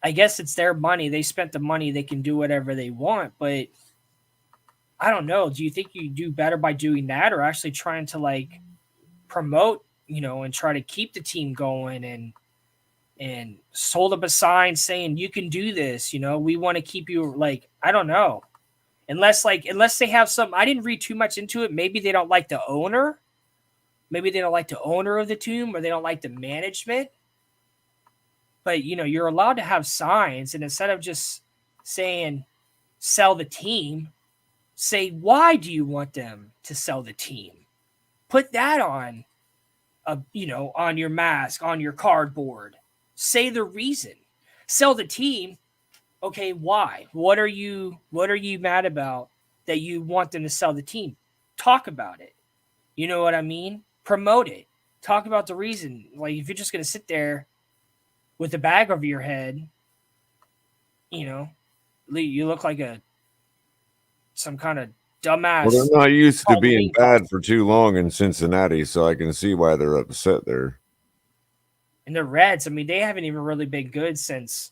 A: I guess it's their money. They spent the money. They can do whatever they want, but I don't know. Do you think you do better by doing that, or actually trying to like promote, and try to keep the team going and hold up a sign saying you can do this, we want to keep you, like, I don't know. Unless they have some, I didn't read too much into it. Maybe they don't like the owner. Maybe they don't like the owner of the team, or they don't like the management. But, you're allowed to have signs, and instead of just saying sell the team, say, why do you want them to sell the team? Put that on, on your mask, on your cardboard. Say the reason. Sell the team. Okay, why? What are you mad about that you want them to sell the team? Talk about it. You know what I mean? Promote it. Talk about the reason. Like, if you're just going to sit there with a bag over your head, you look like some kind of dumbass.
B: Well, they're not used to being bad for too long in Cincinnati, so I can see why they're upset there.
A: And the Reds, I mean, they haven't even really been good since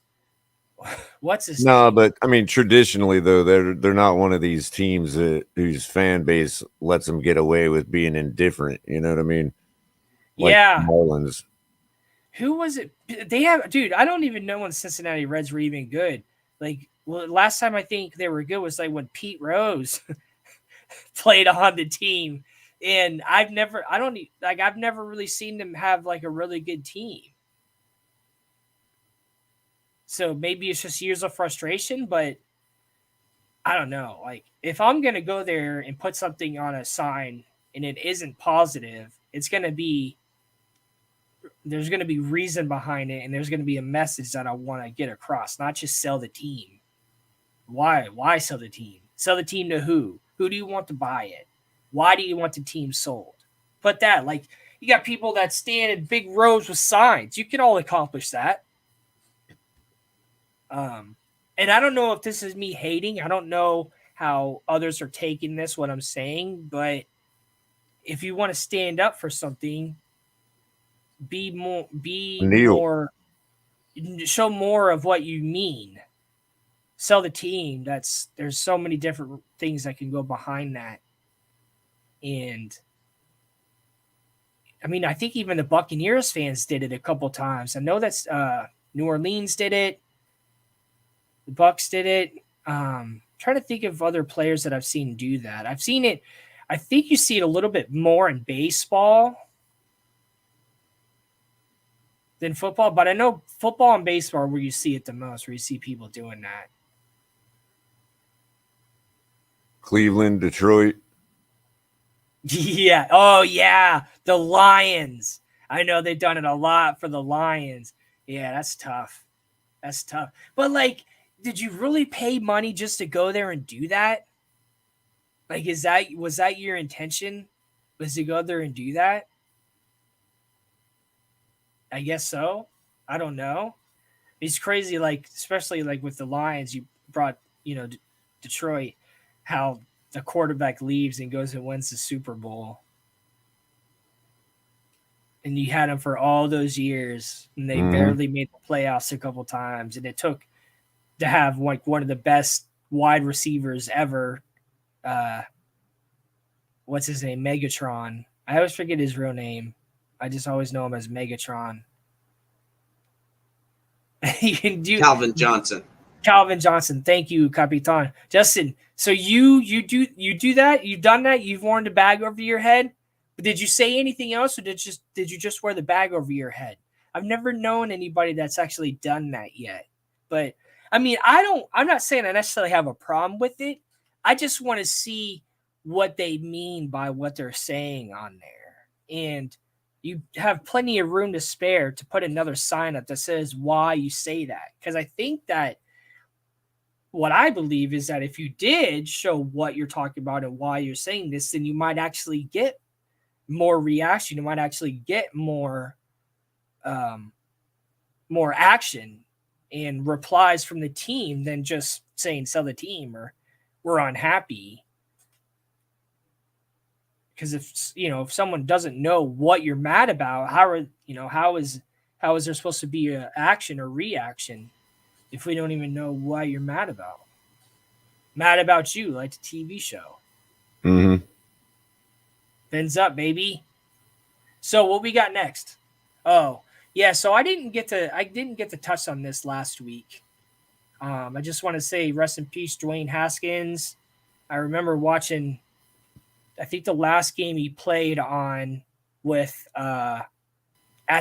A: what's his
B: No,
A: name?
B: But I mean, traditionally though, they're not one of these teams whose fan base lets them get away with being indifferent. You know what I mean? Like
A: yeah.
B: Marlins.
A: Who was it? They have, dude. I don't even know when Cincinnati Reds were even good. Like, well, last time I think they were good was like when Pete Rose played on the team, and I've never really seen them have like a really good team. So maybe it's just years of frustration, but I don't know. Like, if I'm going to go there and put something on a sign and it isn't positive, there's going to be reason behind it, and there's going to be a message that I want to get across, not just sell the team. Why sell the team? Sell the team to who? Who do you want to buy it? Why do you want the team sold? Put that. Like, you got people that stand in big rows with signs. You can all accomplish that. And I don't know if this is me hating. I don't know how others are taking this, what I'm saying, but if you want to stand up for something, show more of what you mean. sell the team. There's so many different things that can go behind that. And I mean, I think even the Buccaneers fans did it a couple times. I know that's New Orleans did it. The Bucs did it. Trying to think of other players that I've seen do that. I've seen it. I think you see it a little bit more in baseball than football, but I know football and baseball are where you see it the most, where you see people doing that.
B: Cleveland, Detroit.
A: Yeah. Oh, yeah. The Lions. I know they've done it a lot for the Lions. Yeah, that's tough. That's tough. But, like, did you really pay money just to go there and do that? Like, was that your intention? Was to go there and do that? I guess so. I don't know. It's crazy, like, especially like with the Lions, you brought, Detroit, how the quarterback leaves and goes and wins the Super Bowl. And you had him for all those years, and they barely made the playoffs a couple times. And it took to have like one of the best wide receivers ever. What's his name? Megatron. I always forget his real name. I just always know him as Megatron.
C: Calvin Johnson.
A: Calvin Johnson. Thank you, Capitan. Justin, so you do that? You've done that? You've worn the bag over your head? But did you say anything else, or did you just wear the bag over your head? I've never known anybody that's actually done that yet. But I mean, I'm not saying I necessarily have a problem with it. I just want to see what they mean by what they're saying on there. And you have plenty of room to spare to put another sign up that says why you say that. Because I think that what I believe is that if you did show what you're talking about and why you're saying this, then you might actually get more reaction. You might actually get more action and replies from the team than just saying sell the team or we're unhappy. Because if someone doesn't know what you're mad about, how is there supposed to be an action or reaction if we don't even know why you're mad about? Mad about you, like the TV show.
B: Mm-hmm.
A: Fins up, baby. So what we got next? Oh, yeah. So I didn't get to touch on this last week. I just want to say rest in peace, Dwayne Haskins. I remember watching, I think the last game he played on with, at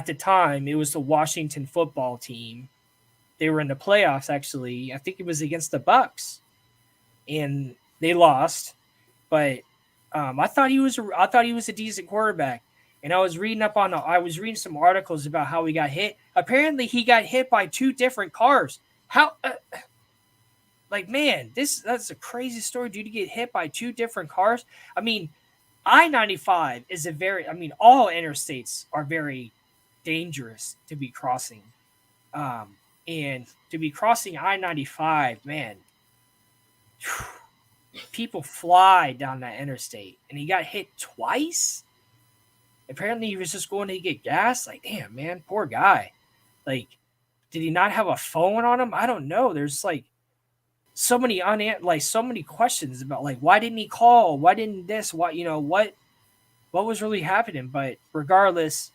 A: the time, it was the Washington football team. They were in the playoffs, actually. I think it was against the Bucs, and they lost. But I thought he was a decent quarterback. And I was reading some articles about how he got hit. Apparently, he got hit by 2 different cars. How? Man, that's a crazy story, dude. To get hit by 2 different cars. I mean, I-95 is all interstates are very dangerous to be crossing. And to be crossing I-95, man, people fly down that interstate. And he got hit twice? Apparently, he was just going to get gas. Like, damn, man, poor guy. Like, did he not have a phone on him? I don't know. There's, so many so many questions about, why didn't he call? Why didn't this? What was really happening? But regardless,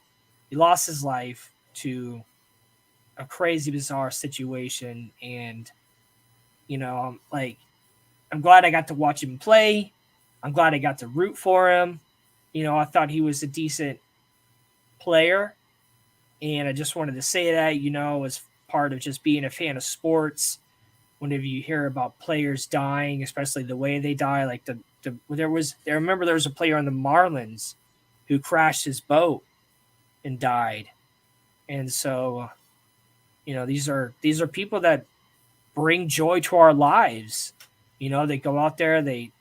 A: he lost his life to a crazy, bizarre situation. And, I'm glad I got to watch him play. I'm glad I got to root for him. I thought he was a decent player. And I just wanted to say that, as part of just being a fan of sports. Whenever you hear about players dying, especially the way they die, I remember there was a player on the Marlins who crashed his boat and died. And so, these are people that bring joy to our lives. They go out there, they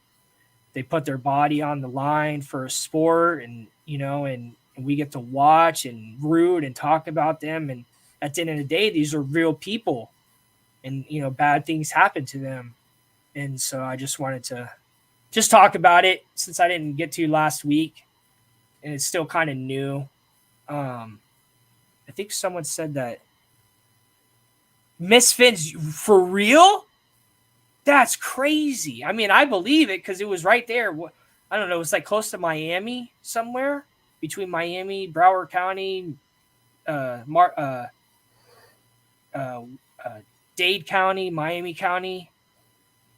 A: put their body on the line for a sport, and we get to watch and root and talk about them. And at the end of the day, these are real people, and bad things happen to them. And so I just wanted to just talk about it since I didn't get to last week, and it's still kind of new. I think someone said that Miss Fins for real. That's crazy. I mean, I believe it because it was right there. I don't know. It's like close to Miami somewhere between Miami, Broward County, Dade County, Miami County.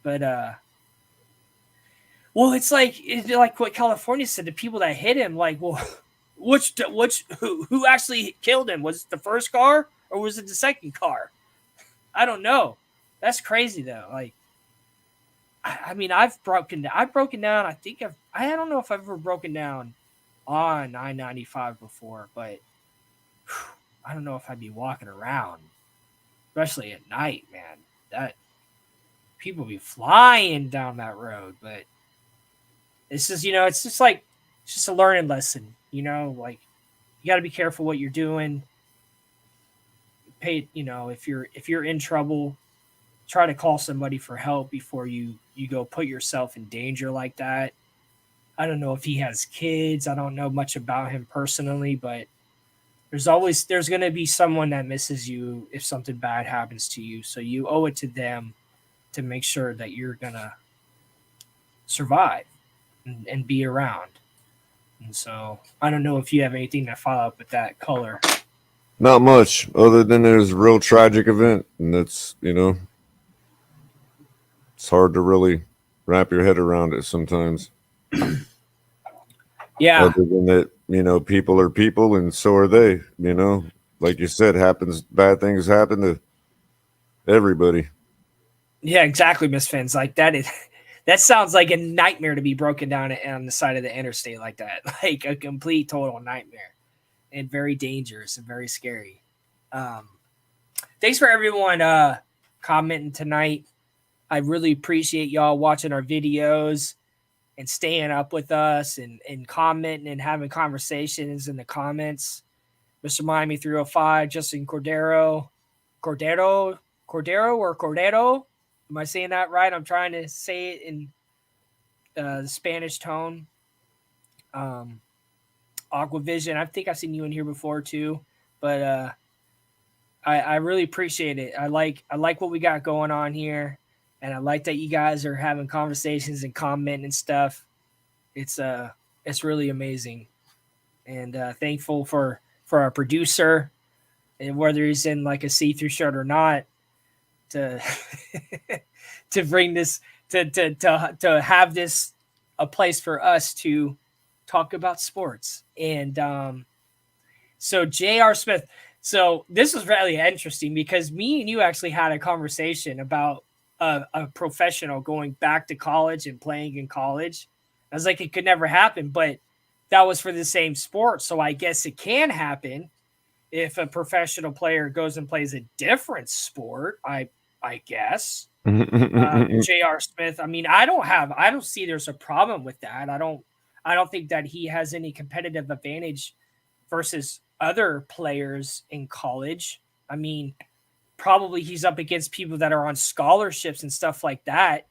A: But, well, it's like what California said, the people that hit him, like, well, who actually killed him? Was it the first car or was it the second car? I don't know. That's crazy though. Like, I mean, I've broken down. I think I don't know if I've ever broken down on I-95 before, but I don't know if I'd be walking around, especially at night, man. That people be flying down that road, but it's just, it's just a learning lesson, like you got to be careful what you're doing. If you're in trouble, try to call somebody for help before you go put yourself in danger like that. I don't know if he has kids. I don't know much about him personally, but there's going to be someone that misses you if something bad happens to you. So you owe it to them to make sure that you're going to survive and be around. And so I don't know if you have anything to follow up with that, Culler.
B: Not much, other than there's a real tragic event, and that's, it's hard to really wrap your head around it sometimes.
A: Yeah.
B: Other than that, people are people, and so are they. Like you said, bad things happen to everybody.
A: Yeah, exactly, Miss Fins. Like that sounds like a nightmare to be broken down on the side of the interstate like that. Like a complete, total nightmare, and very dangerous and very scary. Thanks for everyone commenting tonight. I really appreciate y'all watching our videos and staying up with us and commenting and having conversations in the comments. Mr. Miami 305, Justin Cordero. Am I saying that right? I'm trying to say it in the Spanish tone. Aquavision, I think I've seen you in here before too, but I really appreciate it. I like what we got going on here, and I like that you guys are having conversations and commenting and stuff. It's really amazing, and thankful for our producer, and whether he's in like a see-through shirt or not, to to bring this to have this a place for us to talk about sports. And so J.R. Smith, so this was really interesting because me and you actually had a conversation about a professional going back to college and playing in college. I was like, it could never happen, but that was for the same sport. So I guess it can happen if a professional player goes and plays a different sport, I guess. J.R. Smith, I mean, I don't see there's a problem with that. I don't think that he has any competitive advantage versus other players in college. I mean, probably he's up against people that are on scholarships and stuff like that.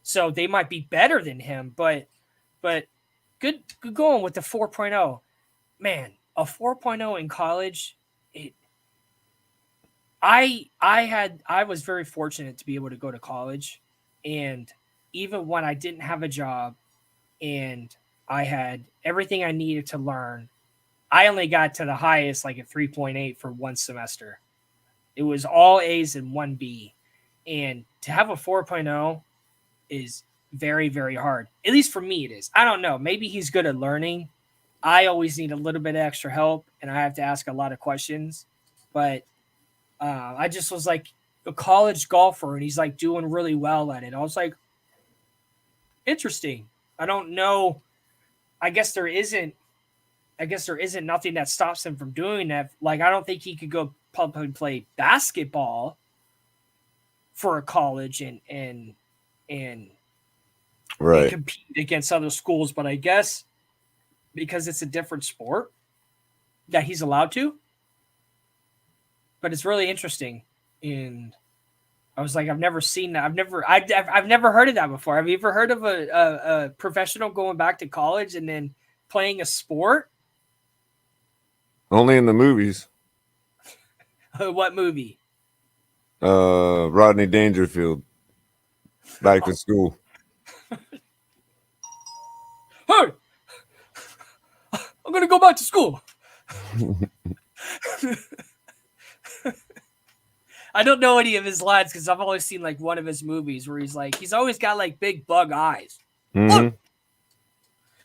A: So they might be better than him, but good going with the 4.0. Man, a 4.0 in college, I was very fortunate to be able to go to college, and even when I didn't have a job and I had everything I needed to learn, I only got to the highest, like a 3.8 for one semester. It was all A's and 1 B. And to have a 4.0 is very, very hard. At least for me it is. I don't know. Maybe he's good at learning. I always need a little bit of extra help, and I have to ask a lot of questions. But I just was like a college golfer, and he's like doing really well at it. I was like, interesting. I don't know. I guess there isn't nothing that stops him from doing that. Like, I don't think he could go publicly play basketball for a college and
B: right,
A: compete against other schools. But I guess because it's a different sport that he's allowed to. But it's really interesting. And I was like, I've never seen that. I've never heard of that before. Have you ever heard of a professional going back to college and then playing a sport?
B: Only in the movies.
A: What movie?
B: Rodney Dangerfield. Back to school.
A: Hey, I'm gonna go back to school. I don't know any of his lines because I've always seen like one of his movies where he's always got like big bug eyes.
B: Mm-hmm.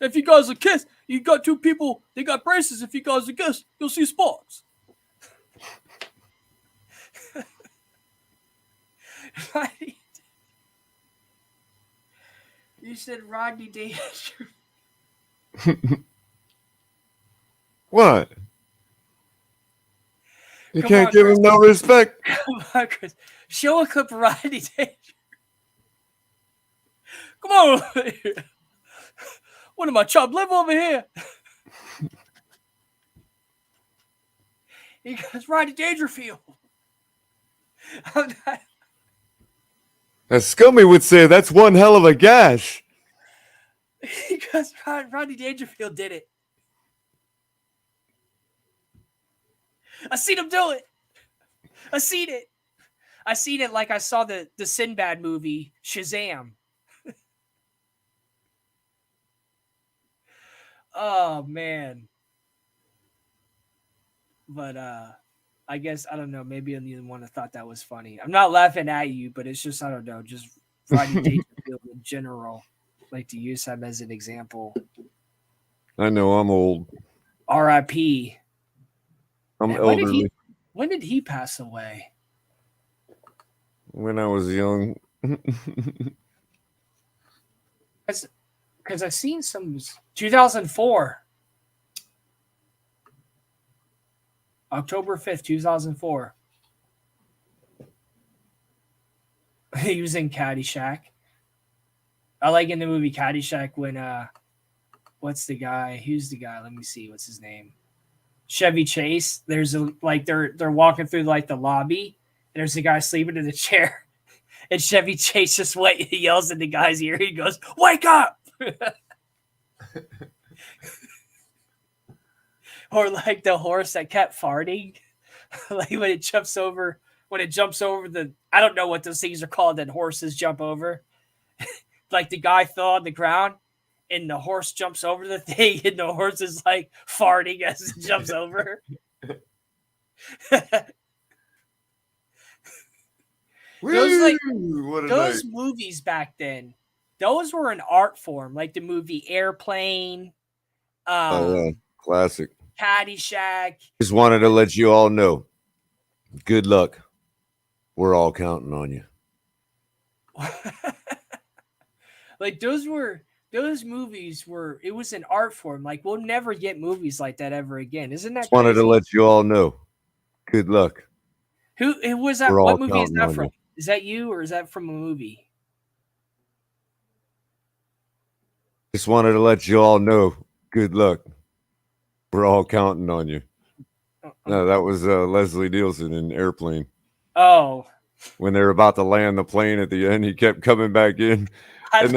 A: If you guys a kiss, you got two people, they got braces. If you guys a kiss, you'll see spots. Right? You said Rodney Dangerfield.
B: What? You
A: Come
B: can't
A: on,
B: give
A: Chris.
B: him no respect.
A: Come on, Chris. Show a clip of Rodney Dangerfield. Come on over here. What am I, chopped liver over here? He goes, Rodney Dangerfield.
B: As Scummy would say, that's one hell of a gash.
A: He goes, Rodney Dangerfield did it. I seen him do it. I seen it like I saw the Sinbad movie, Shazam. Oh, man. But I guess, I don't know, maybe I'm the one that thought that was funny. I'm not laughing at you, but it's just, I don't know, just Rodney Dangerfield in general. Like to use him as an example.
B: I know I'm old.
A: R.I.P.
B: I'm elderly.
A: When did he pass away?
B: When I was young.
A: Because I've seen some 2004. October 5th, 2004. He was in Caddyshack. I like in the movie Caddyshack when what's the guy? Who's the guy? Let me see. What's his name? Chevy Chase. There's a like they're walking through like the lobby. And there's a guy sleeping in the chair. And Chevy Chase just he yells in the guy's ear. He goes, "Wake up!" Or like the horse that kept farting. Like when it jumps over the, I don't know what those things are called that horses jump over. Like the guy fell on the ground and the horse jumps over the thing and the horse is like farting as it jumps over. Those movies back then, those were an art form, like the movie Airplane.
B: Classic.
A: Caddyshack.
B: Just wanted to let you all know. Good luck. We're all counting on you.
A: Like those movies were, it was an art form. Like we'll never get movies like that ever again. Isn't that
B: Just wanted
A: crazy?
B: to let you all know. Good luck.
A: Who was that? What movie is that from? You. Is that you or is that from a movie?
B: Just wanted to let you all know. Good luck. We're all counting on you. No, that was Leslie Nielsen in Airplane.
A: Oh.
B: When they were about to land the plane at the end, he kept coming back in. And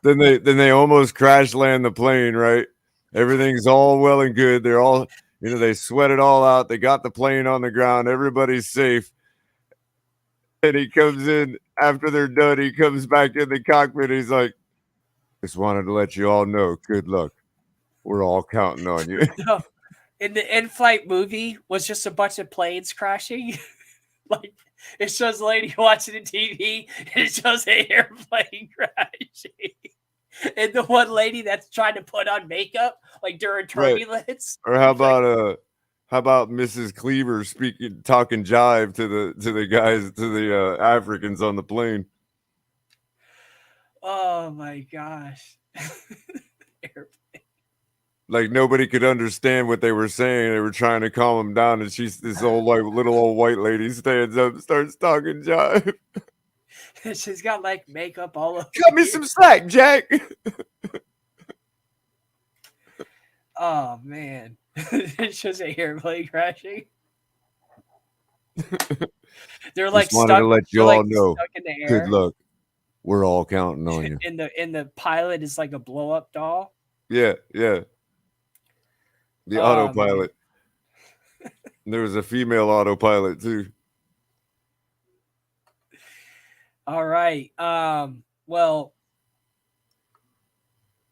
B: then they almost crash land the plane, right? Everything's all well and good. They're all, they sweat it all out. They got the plane on the ground. Everybody's safe. And he comes in after they're done. He comes back in the cockpit. He's like, just wanted to let you all know. Good luck. We're all counting on you.
A: No. In the in-flight movie was just a bunch of planes crashing. Like it shows a lady watching the TV and it shows an airplane crashing. And the one lady that's trying to put on makeup like during turbulence.
B: Right. Or how about Mrs. Cleaver talking jive to the guys, to the Africans on the plane?
A: Oh my gosh.
B: Like nobody could understand what they were saying. They were trying to calm them down, and this old little old white lady stands up and starts talking jive.
A: She's got like makeup all over.
B: Cut me some slack, Jack.
A: Oh man. It's just a airplane crashing. They're like
B: just wanted to let you all know.
A: In the air.
B: Good luck. We're all counting on you.
A: And the pilot is like a blow up doll.
B: Yeah. The autopilot. There was a female autopilot too.
A: All right. Well,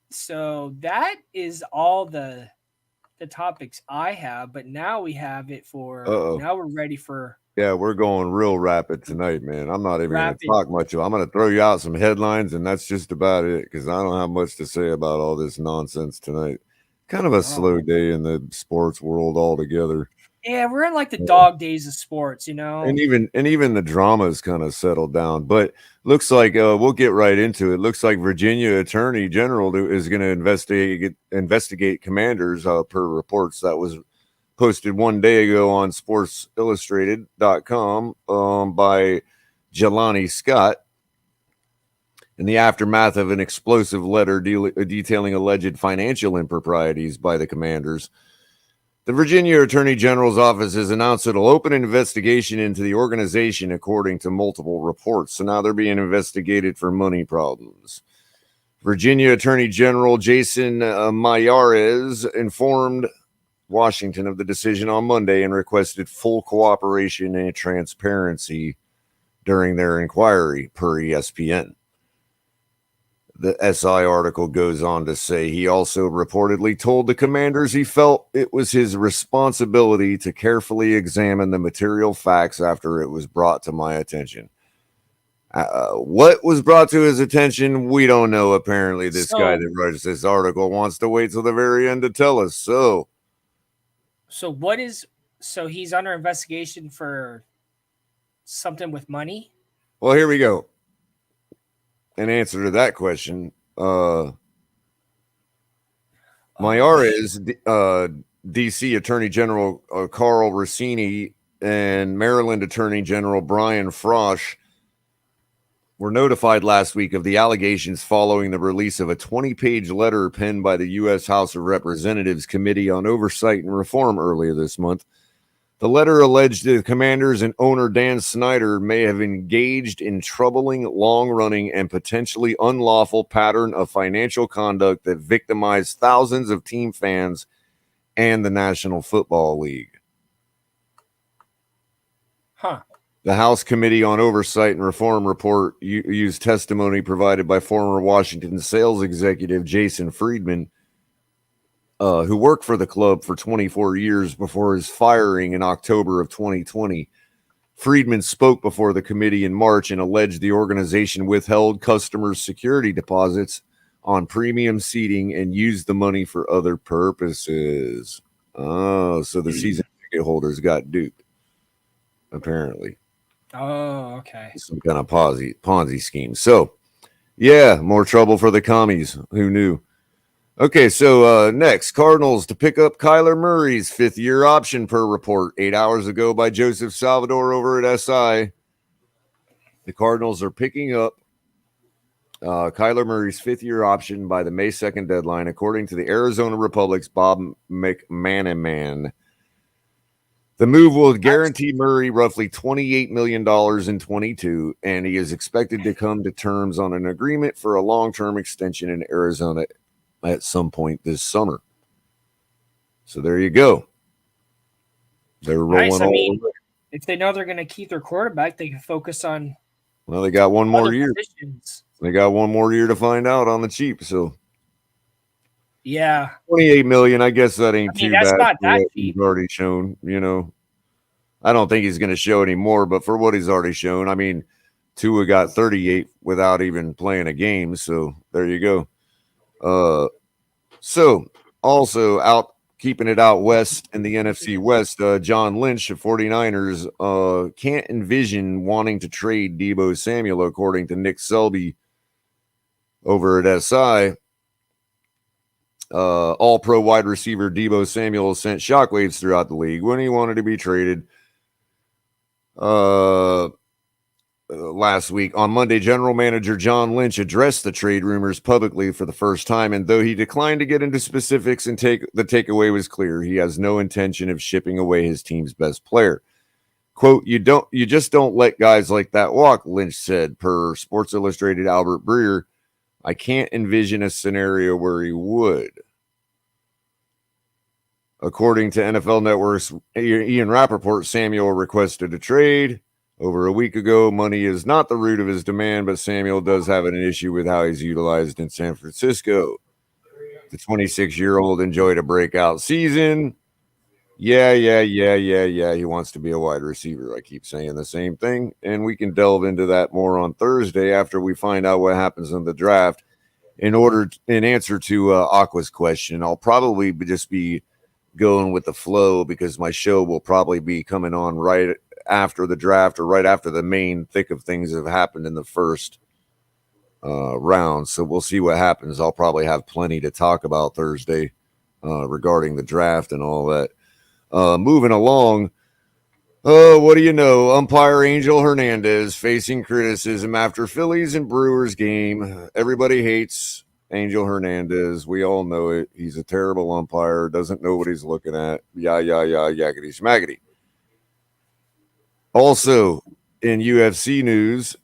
A: so that is all the topics I have, but now we have it for now we're ready for
B: Yeah, we're going real rapid tonight, man. I'm not even going to
A: rapid.
B: talk much. I'm going to throw you out some headlines, and that's just about it because I don't have much to say about all this nonsense tonight. Kind of a slow day in the sports world altogether.
A: Yeah, we're in like the dog days of sports, you know.
B: And even the drama's kind of settled down. But looks like we'll get right into it. Looks like Virginia Attorney General is going to investigate Commanders per reports that was posted one day ago on sportsillustrated.com by Jelani Scott in the aftermath of an explosive letter detailing alleged financial improprieties by the Commanders. The Virginia Attorney General's office has announced it'll open an investigation into the organization according to multiple reports. So now they're being investigated for money problems. Virginia Attorney General Jason Mayares informed Washington of the decision on Monday and requested full cooperation and transparency during their inquiry, per ESPN. The SI article goes on to say he also reportedly told the Commanders he felt it was his responsibility to carefully examine the material facts after it was brought to my attention. What was brought to his attention, we don't know. Apparently, this guy that writes this article wants to wait till the very end to tell us. So
A: he's under investigation for something with money?
B: Well, here we go. An answer to that question. Mayares, DC Attorney General Carl Rossini, and Maryland Attorney General Brian Frosch were notified last week of the allegations following the release of a 20-page letter penned by the U.S. House of Representatives Committee on Oversight and Reform earlier this month. The letter alleged the Commanders and owner Dan Snyder may have engaged in troubling, long-running, and potentially unlawful pattern of financial conduct that victimized thousands of team fans and the National Football League. The House Committee on Oversight and Reform report used testimony provided by former Washington sales executive Jason Friedman, who worked for the club for 24 years before his firing in October of 2020. Friedman spoke before the committee in March and alleged the organization withheld customers' security deposits on premium seating and used the money for other purposes. Oh, so the season ticket holders got duped, apparently.
A: Oh, okay.
B: Some kind of Ponzi scheme. So, yeah, more trouble for the commies. Who knew? Okay, so next, Cardinals to pick up Kyler Murray's fifth-year option per report 8 hours ago by Joseph Salvador over at SI. The Cardinals are picking up Kyler Murray's fifth-year option by the May 2nd deadline, according to the Arizona Republic's Bob McManaman. The move will guarantee Murray roughly $28 million in 22, and he is expected to come to terms on an agreement for a long-term extension in Arizona at some point this summer. So there you go. They're rolling over.
A: If they know they're going to keep their quarterback, they can focus on.
B: Well, they got one more year.
A: Positions.
B: They got one more year to find out on the cheap. So
A: yeah,
B: $28 million. I guess that ain't too
A: that's
B: bad.
A: Not that
B: cheap. He's already shown. You know, I don't think he's going to show any more, but for what he's already shown, I mean, Tua got 38 without even playing a game. So there you go. So also out keeping it out west in the NFC West, John Lynch of 49ers can't envision wanting to trade Deebo Samuel, according to Nick Selby over at SI. All-pro wide receiver Deebo Samuel sent shockwaves throughout the league when he wanted to be traded. Last week. On Monday, general manager John Lynch addressed the trade rumors publicly for the first time, and though he declined to get into specifics the takeaway was clear. He has no intention of shipping away his team's best player. Quote, you just don't let guys like that walk, Lynch said, per Sports Illustrated Albert Breer. I can't envision a scenario where he would. According to NFL Network's Ian Rappaport, Samuel requested a trade. over a week ago. Money is not the root of his demand, but Samuel does have an issue with how he's utilized in San Francisco. The 26-year-old enjoyed a breakout season. Yeah. He wants to be a wide receiver. I keep saying the same thing, and we can delve into that more on Thursday after we find out what happens in the draft. In answer to Aqua's question, I'll probably just be going with the flow because my show will probably be coming on right after the draft or right after the main thick of things have happened in the first round. So we'll see what happens. I'll probably have plenty to talk about Thursday regarding the draft and all that. Moving along. What do you know? Umpire Angel Hernandez facing criticism after Phillies and Brewers game. Everybody hates Angel Hernandez. We all know it. He's a terrible umpire. Doesn't know what he's looking at. Yakety schmackety. Also, in UFC news,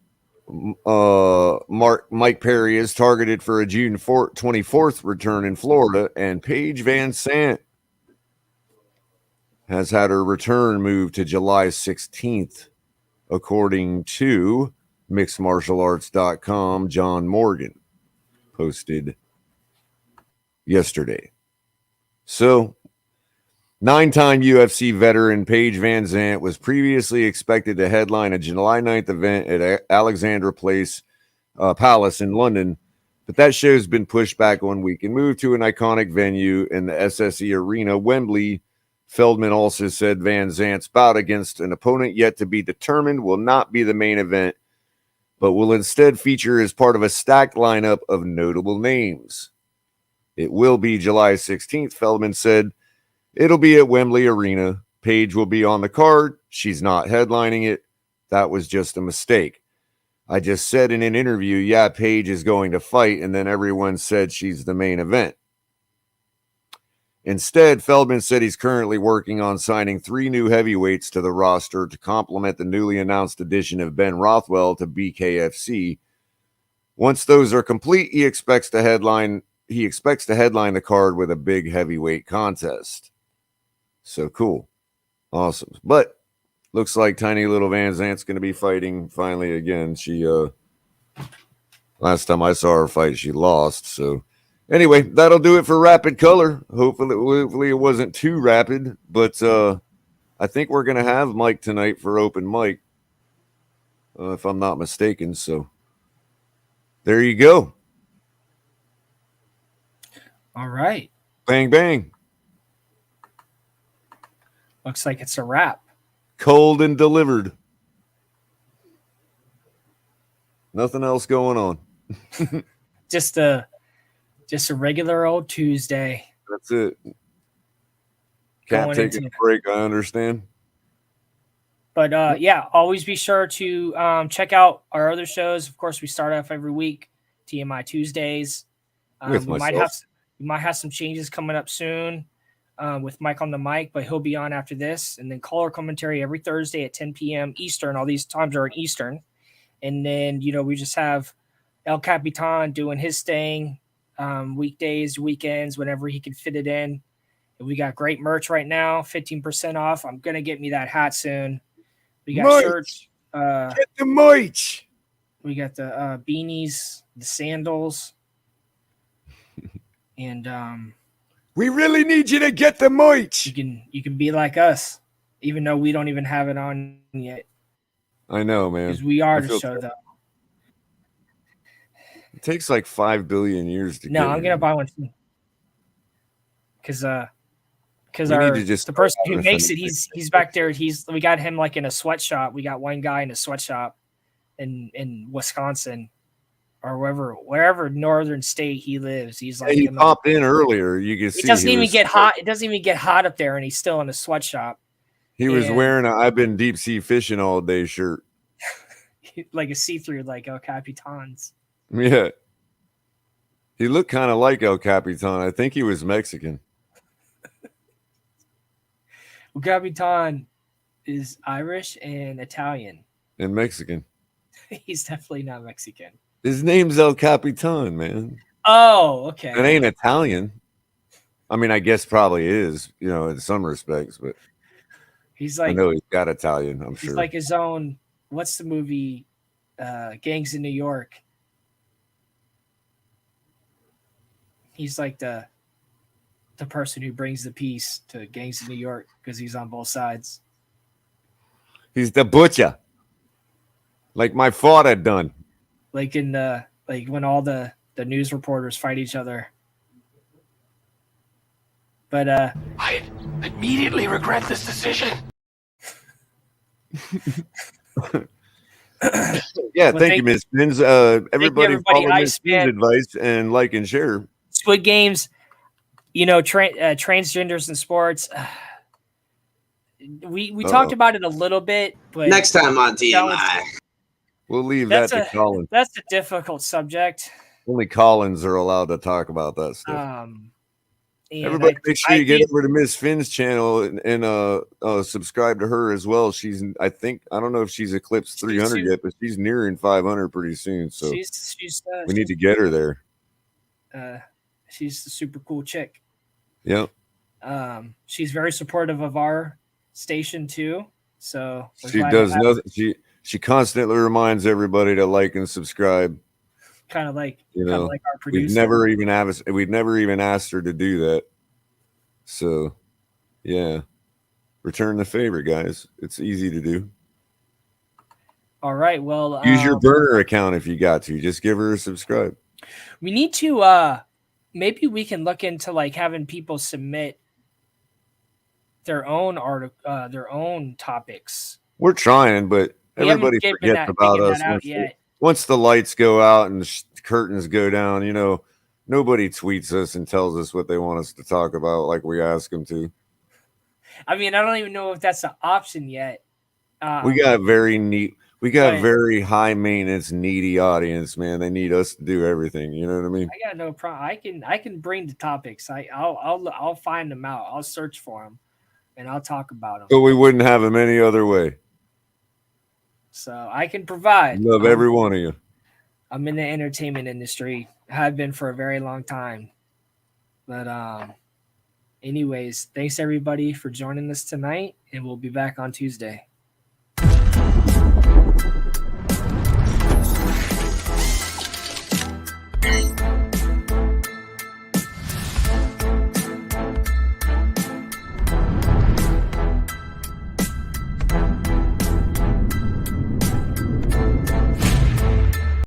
B: Mike Perry is targeted for a June 24th return in Florida, and Paige Van Sant has had her return moved to July 16th, according to mixedmartialarts.com. John Morgan posted yesterday. So, 9-time UFC veteran Paige Van Sant was previously expected to headline a July 9th event at Alexandra Palace in London, but that show's been pushed back 1 week and moved to an iconic venue in the SSE Arena, Wembley. Feldman also said Van Zant's bout against an opponent yet to be determined will not be the main event, but will instead feature as part of a stacked lineup of notable names. It will be July 16th, Feldman said. It'll be at Wembley Arena. Paige will be on the card. She's not headlining it. That was just a mistake. I just said in an interview, yeah, Paige is going to fight, and then everyone said she's the main event. Instead, Feldman said he's currently working on signing 3 new heavyweights to the roster to complement the newly announced addition of Ben Rothwell to BKFC. Once those are complete, he expects to headline the card with a big heavyweight contest. So cool. Awesome. But looks like tiny little Van Zant's going to be fighting finally again. She last time I saw her fight, she lost. So anyway, that'll do it for Rapid Color. Hopefully it wasn't too rapid, but I think we're going to have Mike tonight for open mic, if I'm not mistaken. So there you go.
A: All right.
B: Bang, bang.
A: Looks like it's a wrap.
B: Cold and delivered. Nothing else going on.
A: Just a regular old Tuesday.
B: That's it. Can't take a break, I understand.
A: But yeah, always be sure to check out our other shows. Of course, we start off every week, TMI Tuesdays. We might have some changes coming up soon with Mike on the mic, but he'll be on after this. And then Color Commentary every Thursday at 10 p.m. Eastern. All these times are in Eastern. And then, we just have El Capitan doing his thing weekdays, weekends, whenever he can fit it in. And we got great merch right now, 15% off. I'm going to get me that hat soon. We got shirts.
B: Get the merch.
A: We got the beanies, the sandals. And
B: we really need you to get the merch.
A: You can be like us, even though we don't even have it on yet.
B: I know, man.
A: Because we are the show, though.
B: It takes like 5 billion years to get
A: I'm gonna buy one too. Because the person who makes it, he's back there. We got him like in a sweatshop. We got one guy in a sweatshop in Wisconsin or wherever northern state he lives. He's like
B: he popped in earlier. You can see
A: it doesn't even get hot. It doesn't even get hot up there, and he's still in a sweatshop.
B: He was wearing a "I've been deep sea fishing all day" shirt,
A: like a see-through, like El Capitan's.
B: Yeah, he looked kind of like El Capitan. I think he was Mexican.
A: El Capitan is Irish and Italian.
B: And Mexican.
A: He's definitely not Mexican.
B: His name's El Capitan, man.
A: Oh, okay.
B: It ain't Italian. I mean, I guess probably is, in some respects, but
A: he's like,
B: I know he's got Italian, I'm sure.
A: He's like his own what's the movie? Gangs in New York. He's like the person who brings the peace to Gangs in New York because he's on both sides.
B: He's the butcher, like my father done.
A: Like in the when all the news reporters fight each other. But
G: I immediately regret this decision.
B: Yeah, thank you, Ms. Spins. Everybody follow Ms. Spins' advice and like and share.
A: Squid Games, transgenders in sports. We talked about it a little bit, but
C: next time on TMI,
B: we'll leave that to Collins.
A: That's a difficult subject.
B: Only Collins are allowed to talk about that stuff. Everybody, make sure you get over to Miss Finn's channel and subscribe to her as well. I don't know if she's eclipsed 300 yet, but she's nearing 500 pretty soon. So we need to get her there.
A: She's a super cool chick.
B: Yep.
A: She's very supportive of our station too. So
B: she does nothing. She constantly reminds everybody to like and subscribe.
A: Kind of like our producer.
B: We'd never even asked her to do that. So, yeah, return the favor, guys. It's easy to do.
A: All right. Well,
B: use your burner account if you got to. Just give her a subscribe.
A: We need to. Maybe we can look into like having people submit their own their own topics.
B: We're trying, but everybody forgets about us. Once the lights go out and curtains go down, nobody tweets us and tells us what they want us to talk about like we ask them to.
A: I mean, I don't even know if that's an option yet.
B: We got very high maintenance, needy audience, man. They need us to do everything. You know what I mean?
A: I got no problem. I can bring the topics. I'll find them out. I'll search for them, and I'll talk about them.
B: But we wouldn't have them any other way.
A: So I can provide.
B: Love every one of you.
A: I'm in the entertainment industry. I have been for a very long time. But anyways, thanks everybody for joining us tonight, and we'll be back on Tuesday.